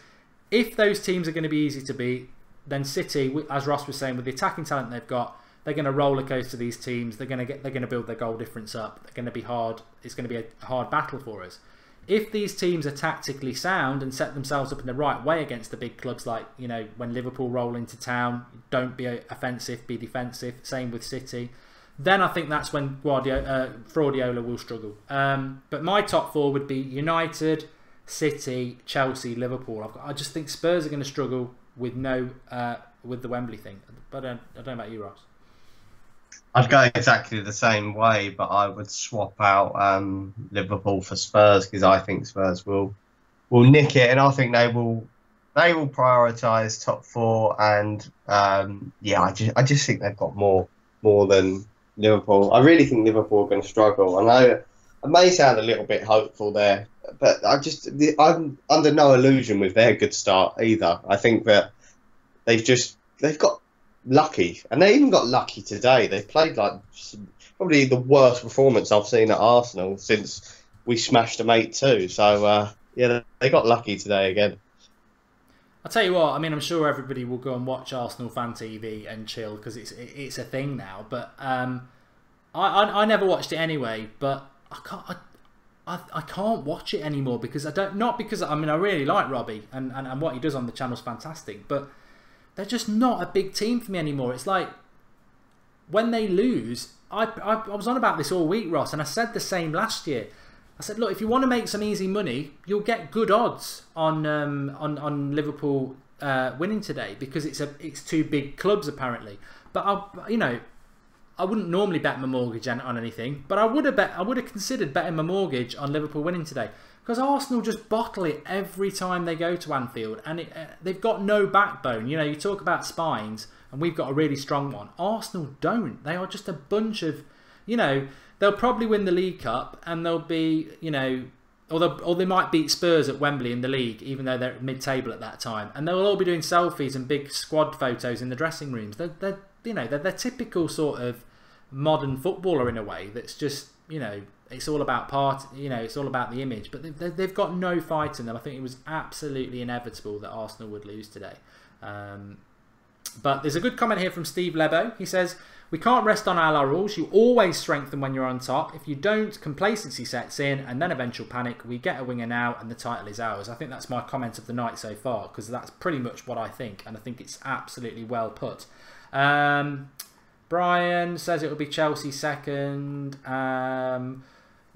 if those teams are going to be easy to beat, then City, as Ross was saying, with the attacking talent they've got, they're going to roller coaster these teams. They're going to build their goal difference up. They're going to be hard. It's going to be a hard battle for us. If these teams are tactically sound and set themselves up in the right way against the big clubs, like, you know, when Liverpool roll into town, don't be offensive, be defensive. Same with City. Then I think that's when Fraudiola will struggle. But my top 4 would be United, City, Chelsea, Liverpool. I just think Spurs are going to struggle with with the Wembley thing. But I don't know about you, Ross. I'd go exactly the same way, but I would swap out Liverpool for Spurs, because I think Spurs will nick it, and I think they will prioritise top 4. And I just think they've got more than Liverpool. I really think Liverpool are going to struggle. I know I may sound a little bit hopeful there, but I'm under no illusion with their good start either. I think that they've got lucky, and they even got lucky today. They played like probably the worst performance I've seen at Arsenal since we smashed them 8-2. So they got lucky today again. I'll tell you what, I mean, I'm sure everybody will go and watch Arsenal Fan TV and chill because it's a thing now. But I never watched it anyway. But I can't watch it anymore because I really like Robbie and what he does on the channel's fantastic, but they're just not a big team for me anymore. It's like when they lose, I was on about this all week, Ross, and I said the same last year. I said, look, if you want to make some easy money, you'll get good odds on Liverpool winning today because it's 2 big clubs apparently. But I wouldn't normally bet my mortgage on anything, but I would have considered betting my mortgage on Liverpool winning today. Because Arsenal just bottle it every time they go to Anfield, and they've got no backbone. You know, you talk about spines, and we've got a really strong one. Arsenal don't. They are just a bunch of, they'll probably win the League Cup, and they'll be, or they might beat Spurs at Wembley in the league, even though they're mid-table at that time, and they'll all be doing selfies and big squad photos in the dressing rooms. They're typical sort of modern footballer in a way. That's just, it's all about it's all about the image, but they've got no fight in them. I think it was absolutely inevitable that Arsenal would lose today. But there's a good comment here from Steve Lebo. He says, we can't rest on our laurels. You always strengthen when you're on top. If you don't, complacency sets in and then eventual panic. We get a winger now and the title is ours. I think that's my comment of the night so far, because that's pretty much what I think, and I think it's absolutely well put. Brian says it will be Chelsea second.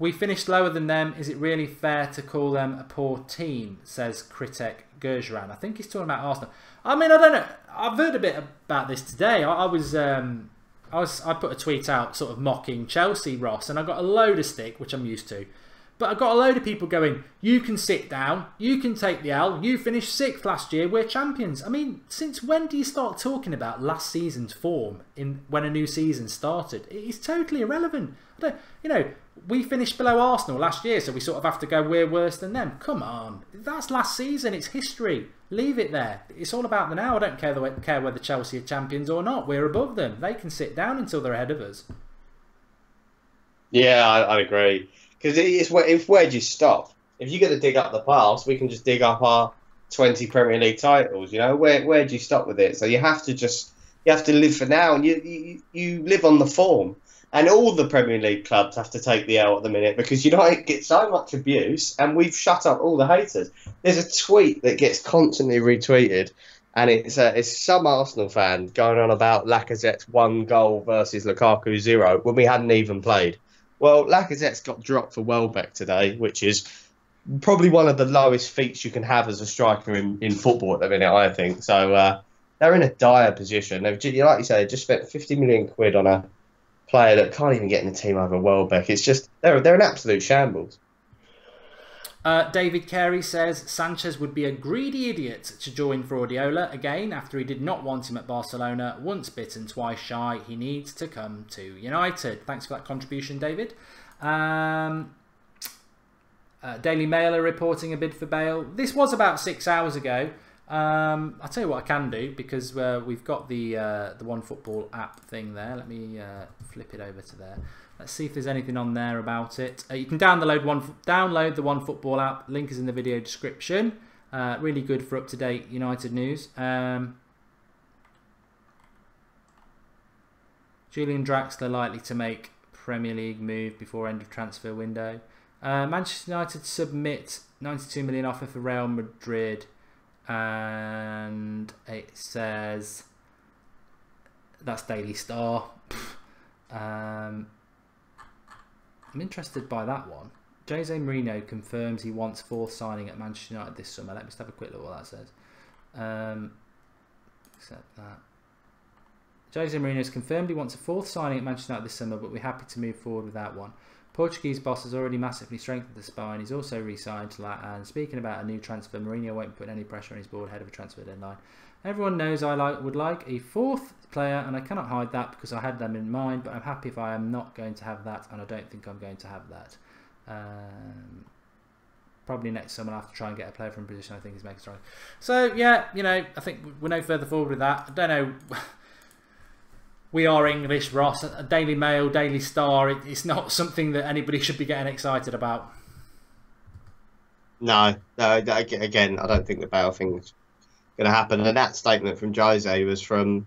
We finished lower than them. Is it really fair to call them a poor team? Says Kritek Gergeran. I think he's talking about Arsenal. I mean, I don't know. I've heard a bit about this today. I put a tweet out sort of mocking Chelsea, Ross, and I got a load of stick, which I'm used to. But I've got a load of people going, you can sit down, you can take the L, you finished 6th last year, we're champions. I mean, since when do you start talking about last season's form when a new season started? It's totally irrelevant. You know, we finished below Arsenal last year, so we sort of have to go, we're worse than them. Come on, that's last season, it's history. Leave it there. It's all about the now. I don't care whether Chelsea are champions or not. We're above them. They can sit down until they're ahead of us. Yeah, I agree. Because where do you stop? If you're going to dig up the past, we can just dig up our 20 Premier League titles. You know, where do you stop with it? So you have to live for now, and you live on the form. And all the Premier League clubs have to take the L at the minute because United get so much abuse, and we've shut up all the haters. There's a tweet that gets constantly retweeted, and it's some Arsenal fan going on about Lacazette's 1 goal versus Lukaku 0 when we hadn't even played. Well, Lacazette's got dropped for Welbeck today, which is probably one of the lowest feats you can have as a striker in football at the minute, I think. So they're in a dire position. Like you say, they just spent 50 million quid on a player that can't even get in the team over Welbeck. It's just, they're an absolute shambles. David Carey says Sanchez would be a greedy idiot to join Fraudiola again after he did not want him at Barcelona. Once bitten, twice shy. He needs to come to United. Thanks for that contribution, David. Daily Mail are reporting a bid for Bale. This was about 6 hours ago. I'll tell you what I can do, because we've got the OneFootball app thing there. Let me flip it over to there. Let's see if there's anything on there about it. You can download the OneFootball app. Link is in the video description. Really good for up-to-date United news. Julian Draxler likely to make Premier League move before end of transfer window. Manchester United submit 92 million offer for Real Madrid. And it says, that's Daily Star. I'm interested by that one. Jose Mourinho confirms he wants 4th signing at Manchester United this summer. Let me just have a quick look at what that says. Accept that. Jose Mourinho has confirmed he wants a 4th signing at Manchester United this summer, but we're happy to move forward with that one. Portuguese boss has already massively strengthened the spine. He's also re-signed to that. And speaking about a new transfer, Mourinho won't put any pressure on his board ahead of a transfer deadline. Everyone knows I would like a 4th player, and I cannot hide that because I had them in mind, but I'm happy if I am not going to have that, and I don't think I'm going to have that. Probably next summer I'll have to try and get a player from a position I think is making strong. So, yeah, you know, I think we're no further forward with that. I don't know. We are English, Ross. A Daily Mail, Daily Star, it's not something that anybody should be getting excited about. No, again, I don't think the Bale thing's going to happen. And that statement from Jose was from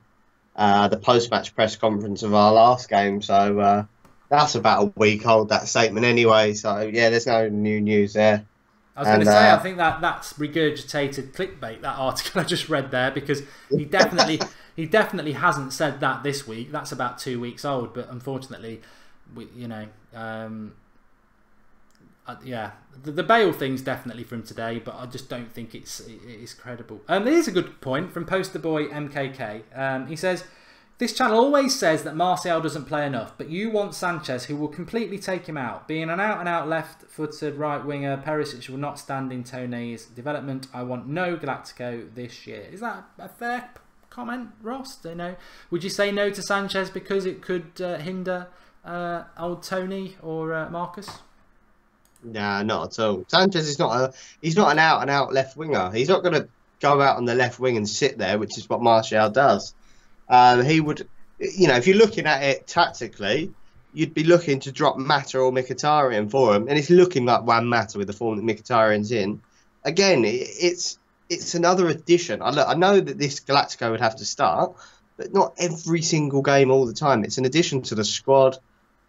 the post-match press conference of our last game. So that's about a week old, that statement anyway. So, yeah, there's no new news there. I was going to say, I think that's regurgitated clickbait, that article I just read there, because he definitely hasn't said that this week. That's about 2 weeks old, but unfortunately, yeah, the Bale thing's definitely from today, but I just don't think it is credible. Here's a good point from Poster Boy MKK. He says, this channel always says that Martial doesn't play enough, but you want Sanchez, who will completely take him out. Being an out-and-out left-footed right winger, Perisic will not stand in Toney's development. I want no Galactico this year. Is that a fair comment, Ross? Don't know. Would you say no to Sanchez because it could hinder old Tony or Marcus? Nah, not at all. Sanchez is he's not an out-and-out left winger. He's not going to go out on the left wing and sit there, which is what Martial does. He would, you know, if you're looking at it tactically, you'd be looking to drop Mata or Mkhitaryan for him, and it's looking like Juan Mata with the form that Mkhitaryan's in. Again, it's another addition. I know that this Galactico would have to start, but not every single game all the time. It's an addition to the squad.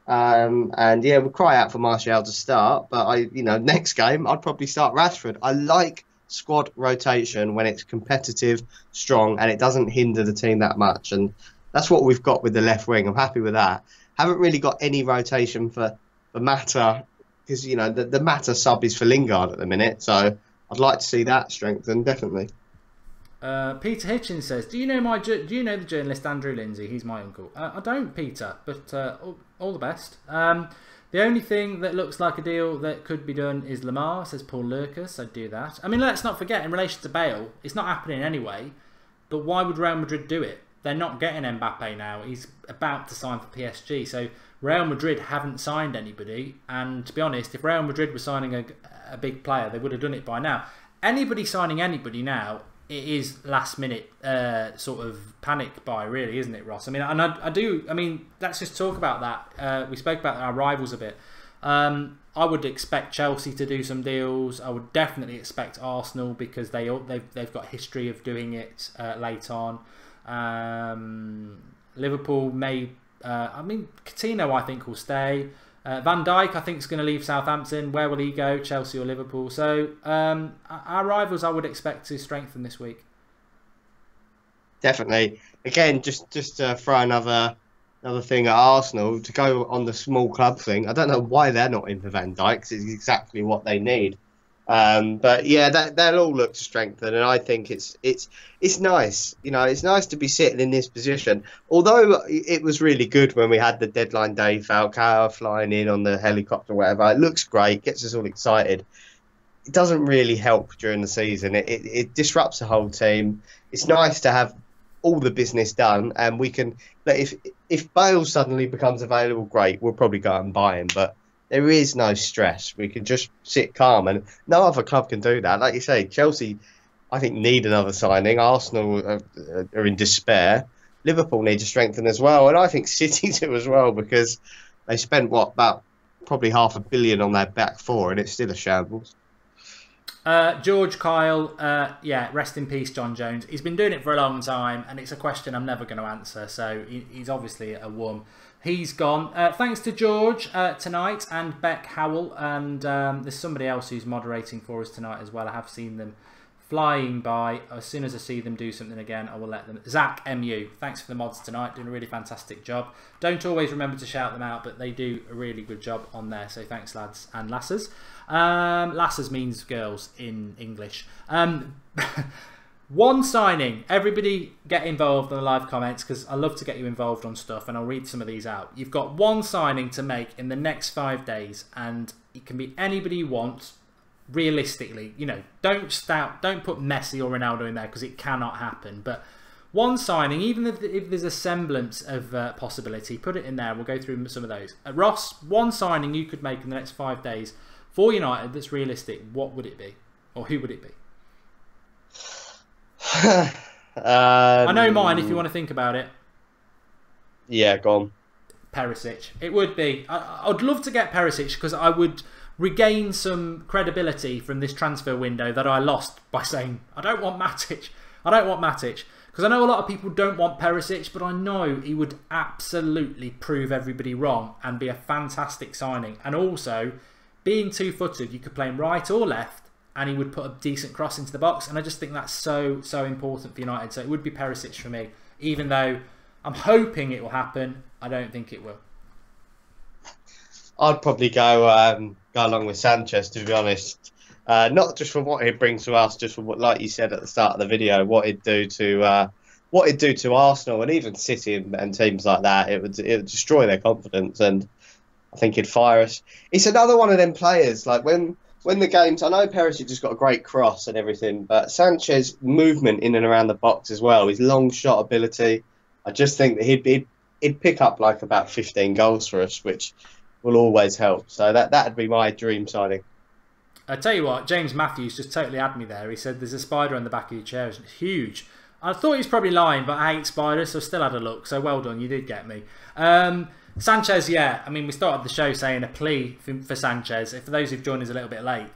And yeah, we'll cry out for Martial to start, but next game I'd probably start Rashford. I like squad rotation when it's competitive, strong, and it doesn't hinder the team that much. And that's what we've got with the left wing. I'm happy with that. Haven't really got any rotation for Mata because the Mata sub is for Lingard at the minute, so I'd like to see that strengthened definitely. Peter Hitchens says, do you know the journalist Andrew Lindsay? He's my uncle. I don't, Peter, but all the best. The only thing that looks like a deal that could be done is Lamar, says Paul Lurkus. I'd do that. I mean, let's not forget, in relation to Bale, it's not happening anyway. But why would Real Madrid do it? They're not getting Mbappe now. He's about to sign for PSG. So Real Madrid haven't signed anybody. And to be honest, if Real Madrid were signing a big player, they would have done it by now. Anybody signing anybody now, it is last minute sort of panic buy, really, isn't it, Ross? I mean, and I mean, let's just talk about that. We spoke about our rivals a bit. I would expect Chelsea to do some deals. I would definitely expect Arsenal, because they've got a history of doing it late on. Liverpool may. I mean, Coutinho, I think, will stay. Van Dijk, I think, is going to leave Southampton. Where will he go? Chelsea or Liverpool? So our rivals, I would expect to strengthen this week. Definitely. Again, just to throw another thing at Arsenal, to go on the small club thing. I don't know why they're not in for Van Dijk, 'cause it's exactly what they need. But yeah, they'll all look to strengthen, and I think it's nice. You know, it's nice to be sitting in this position. Although it was really good when we had the deadline day, Falcao flying in on the helicopter, or whatever. It looks great, gets us all excited. It doesn't really help during the season. It disrupts the whole team. It's nice to have all the business done, and we can. If Bale suddenly becomes available, great. We'll probably go out and buy him, but there is no stress. We can just sit calm, and no other club can do that. Like you say, Chelsea, I think, need another signing. Arsenal are in despair. Liverpool need to strengthen as well, and I think City do as well, because they spent about probably $500 million on their back four, and it's still a shambles. George Kyle, yeah, rest in peace, John Jones. He's been doing it for a long time, and it's a question I'm never going to answer. So he's obviously a worm. He's gone. Thanks to George tonight, and Beck Howell, and there's somebody else who's moderating for us tonight as well. I have seen them flying by. As soon as I see them do something again, I will let them. Zach MU, thanks for the mods tonight, doing a really fantastic job. Don't always remember to shout them out, but they do a really good job on there. So thanks, lads and lasses. Lasses means girls in English. One signing. Everybody get involved in the live comments, because I love to get you involved on stuff, and I'll read some of these out. You've got one signing to make in the next 5 days, and it can be anybody you want. Realistically, you know, don't put Messi or Ronaldo in there, because it cannot happen. But one signing, even if there's a semblance of possibility, put it in there. We'll go through some of those. Ross, one signing you could make in the next 5 days for United that's realistic. What would it be, or who would it be? I know mine if you want to think about it. Yeah, go on. Perisic. It would be. I'd love to get Perisic, because I would regain some credibility from this transfer window that I lost by saying I don't want Matic. I don't want Matic. Because I know a lot of people don't want Perisic, but I know he would absolutely prove everybody wrong and be a fantastic signing. And also, being two-footed, you could play him right or left, and he would put a decent cross into the box. And I just think that's so important for United. So it would be Perisic for me. Even though I'm hoping it will happen, I don't think it will. I'd probably go along with Sanchez, to be honest. Not just for what it brings to us, just for what, like you said at the start of the video, what it'd do to Arsenal and even City and teams like that. It would destroy their confidence, and I think it'd fire us. It's another one of them players, like when the games, I know Perisic just got a great cross and everything, but Sanchez movement in and around the box as well, his long shot ability, I just think that he'd pick up like about 15 goals for us, which will always help. So that'd be my dream signing. I tell you what, James Matthews just totally had me there. He said there's a spider on the back of your chair. It's huge. I thought he was probably lying, but I hate spiders, so I still had a look. So well done, you did get me. Sanchez, yeah. I mean, we started the show saying a plea for Sanchez. For those who've joined us a little bit late,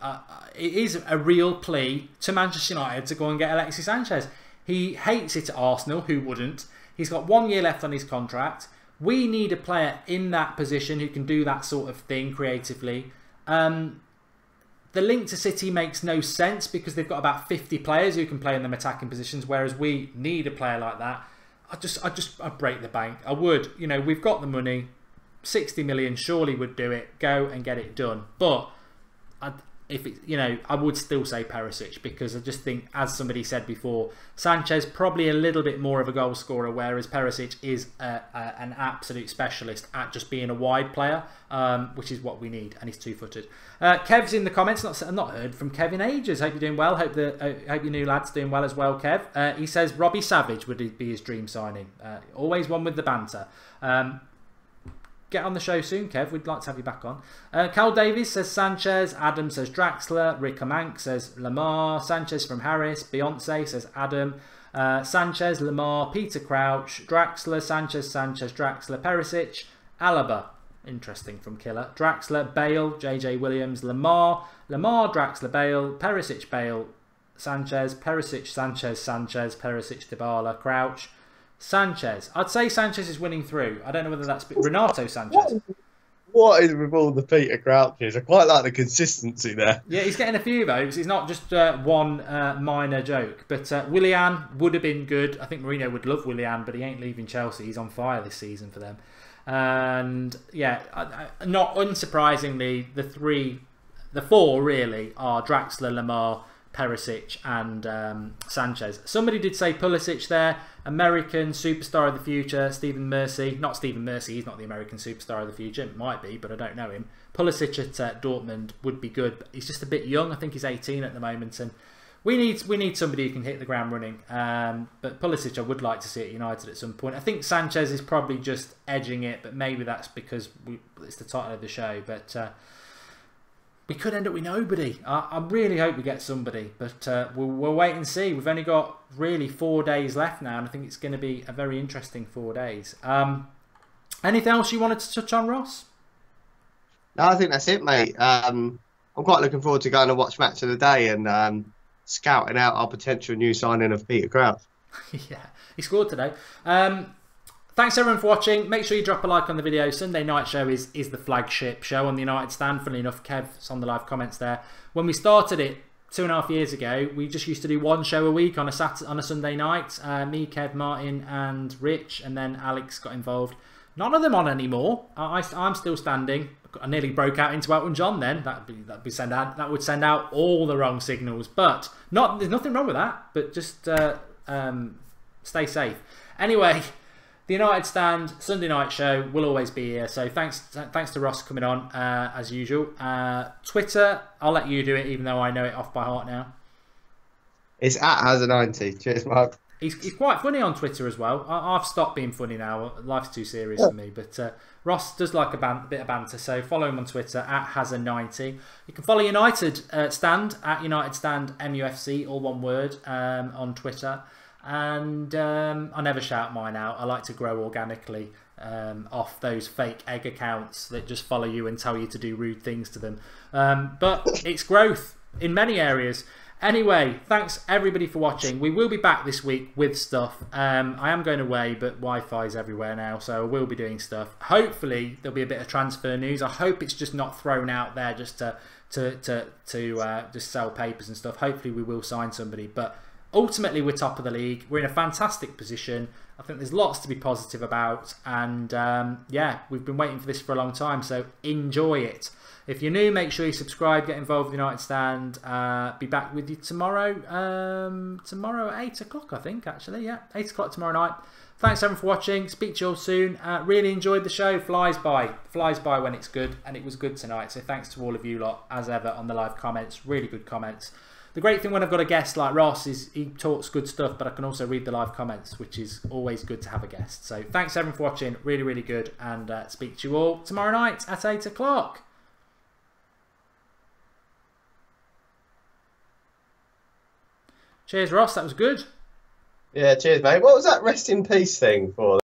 it is a real plea to Manchester United to go and get Alexis Sanchez. He hates it at Arsenal. Who wouldn't? He's got 1 year left on his contract. We need a player in that position who can do that sort of thing creatively. The link to City makes no sense, because they've got about 50 players who can play in them attacking positions, whereas we need a player like that. I'd break the bank. I would. You know, we've got the money. 60 million surely would do it. Go and get it done. But if it, you know, I would still say Perisic, because I just think, as somebody said before, Sanchez probably a little bit more of a goal scorer, whereas Perisic is an absolute specialist at just being a wide player, which is what we need, and he's two-footed. Kev's in the comments. Not heard from Kev in ages. Hope you're doing well. Hope your new lad's doing well as well, Kev. He says Robbie Savage would be his dream signing. Always one with the banter. Get on the show soon, Kev. We'd like to have you back on. Cal Davies says Sanchez. Adam says Draxler. Rick Amank says Lamar. Sanchez from Harris. Beyonce says Adam. Sanchez, Lamar, Peter Crouch, Draxler, Sanchez, Draxler, Perisic, Alaba. Interesting from Killer. Draxler, Bale, JJ Williams, Lamar, Draxler, Bale, Perisic, Bale, Sanchez, Perisic, Sanchez, Perisic, Dybala, Crouch, Sanchez. I'd say Sanchez is winning through. I don't know whether that's Renato Sanchez. What is with all the Peter Crouches? I quite like the consistency there. Yeah, he's getting a few votes. It's not just one minor joke. But Willian would have been good. I think Mourinho would love Willian, but he ain't leaving Chelsea. He's on fire this season for them. And yeah, not unsurprisingly, the four really are Draxler, Lamar, Perisic and Sanchez. Somebody did say Pulisic there. American superstar of the future, Stephen Mercy. Not Stephen Mercy, he's not the American superstar of the future. It might be, but I don't know him. Pulisic at Dortmund would be good, but he's just a bit young. I think he's 18 at the moment, and we need somebody who can hit the ground running. But Pulisic I would like to see at United at some point. I think Sanchez is probably just edging it, but maybe that's because it's the title of the show. But we could end up with nobody. I really hope we get somebody, but we'll wait and see. We've only got really 4 days left now, and I think it's going to be a very interesting 4 days. Anything else you wanted to touch on, Ross? No, I think that's it, mate. I'm quite looking forward to going to watch Match of the Day and scouting out our potential new signing of Peter Crouch. Yeah, he scored today. Thanks everyone for watching. Make sure you drop a like on the video. Sunday night show is the flagship show on the United Stand. Funnily enough, Kev's on the live comments there. When we started it 2.5 years ago, we just used to do one show a week on a Sunday night. Me, Kev, Martin and Rich, and then Alex got involved. None of them on anymore. I'm still standing. I nearly broke out into Elton John then. That would send out all the wrong signals. But there's nothing wrong with that. But just stay safe. Anyway, the United Stand Sunday night show will always be here. So thanks to Ross coming on as usual. Twitter, I'll let you do it, even though I know it off by heart now. It's at Hazard90. Cheers, Mark. He's quite funny on Twitter as well. I've stopped being funny now. Life's too serious for me. But Ross does like a bit of banter, so follow him on Twitter at Hazard90. You can follow United Stand at United Stand MUFC, all one word, on Twitter. And I never shout mine out. I like to grow organically off those fake egg accounts that just follow you and tell you to do rude things to them. But it's growth in many areas. Anyway, thanks everybody for watching. We will be back this week with stuff. I am going away, but Wi-Fi's everywhere now, so I will be doing stuff. Hopefully there'll be a bit of transfer news. I hope it's just not thrown out there just to just sell papers and stuff. Hopefully we will sign somebody, but ultimately we're top of the league. We're in a fantastic position. I think there's lots to be positive about, and yeah, we've been waiting for this for a long time, so enjoy it. If you're new, make sure you subscribe, get involved with United Stand. Be back with you tomorrow. Tomorrow at 8 o'clock, I think, actually. Yeah, 8 o'clock tomorrow night. Thanks everyone for watching. Speak to you all soon. Really enjoyed the show. Flies by when it's good, and it was good tonight. So thanks to all of you lot, as ever, on the live comments. Really good comments. The great thing when I've got a guest like Ross is he talks good stuff, but I can also read the live comments, which is always good to have a guest. So thanks everyone for watching. Really, really good. And speak to you all tomorrow night at 8 o'clock. Cheers, Ross. That was good. Yeah, cheers, mate. What was that rest in peace thing for?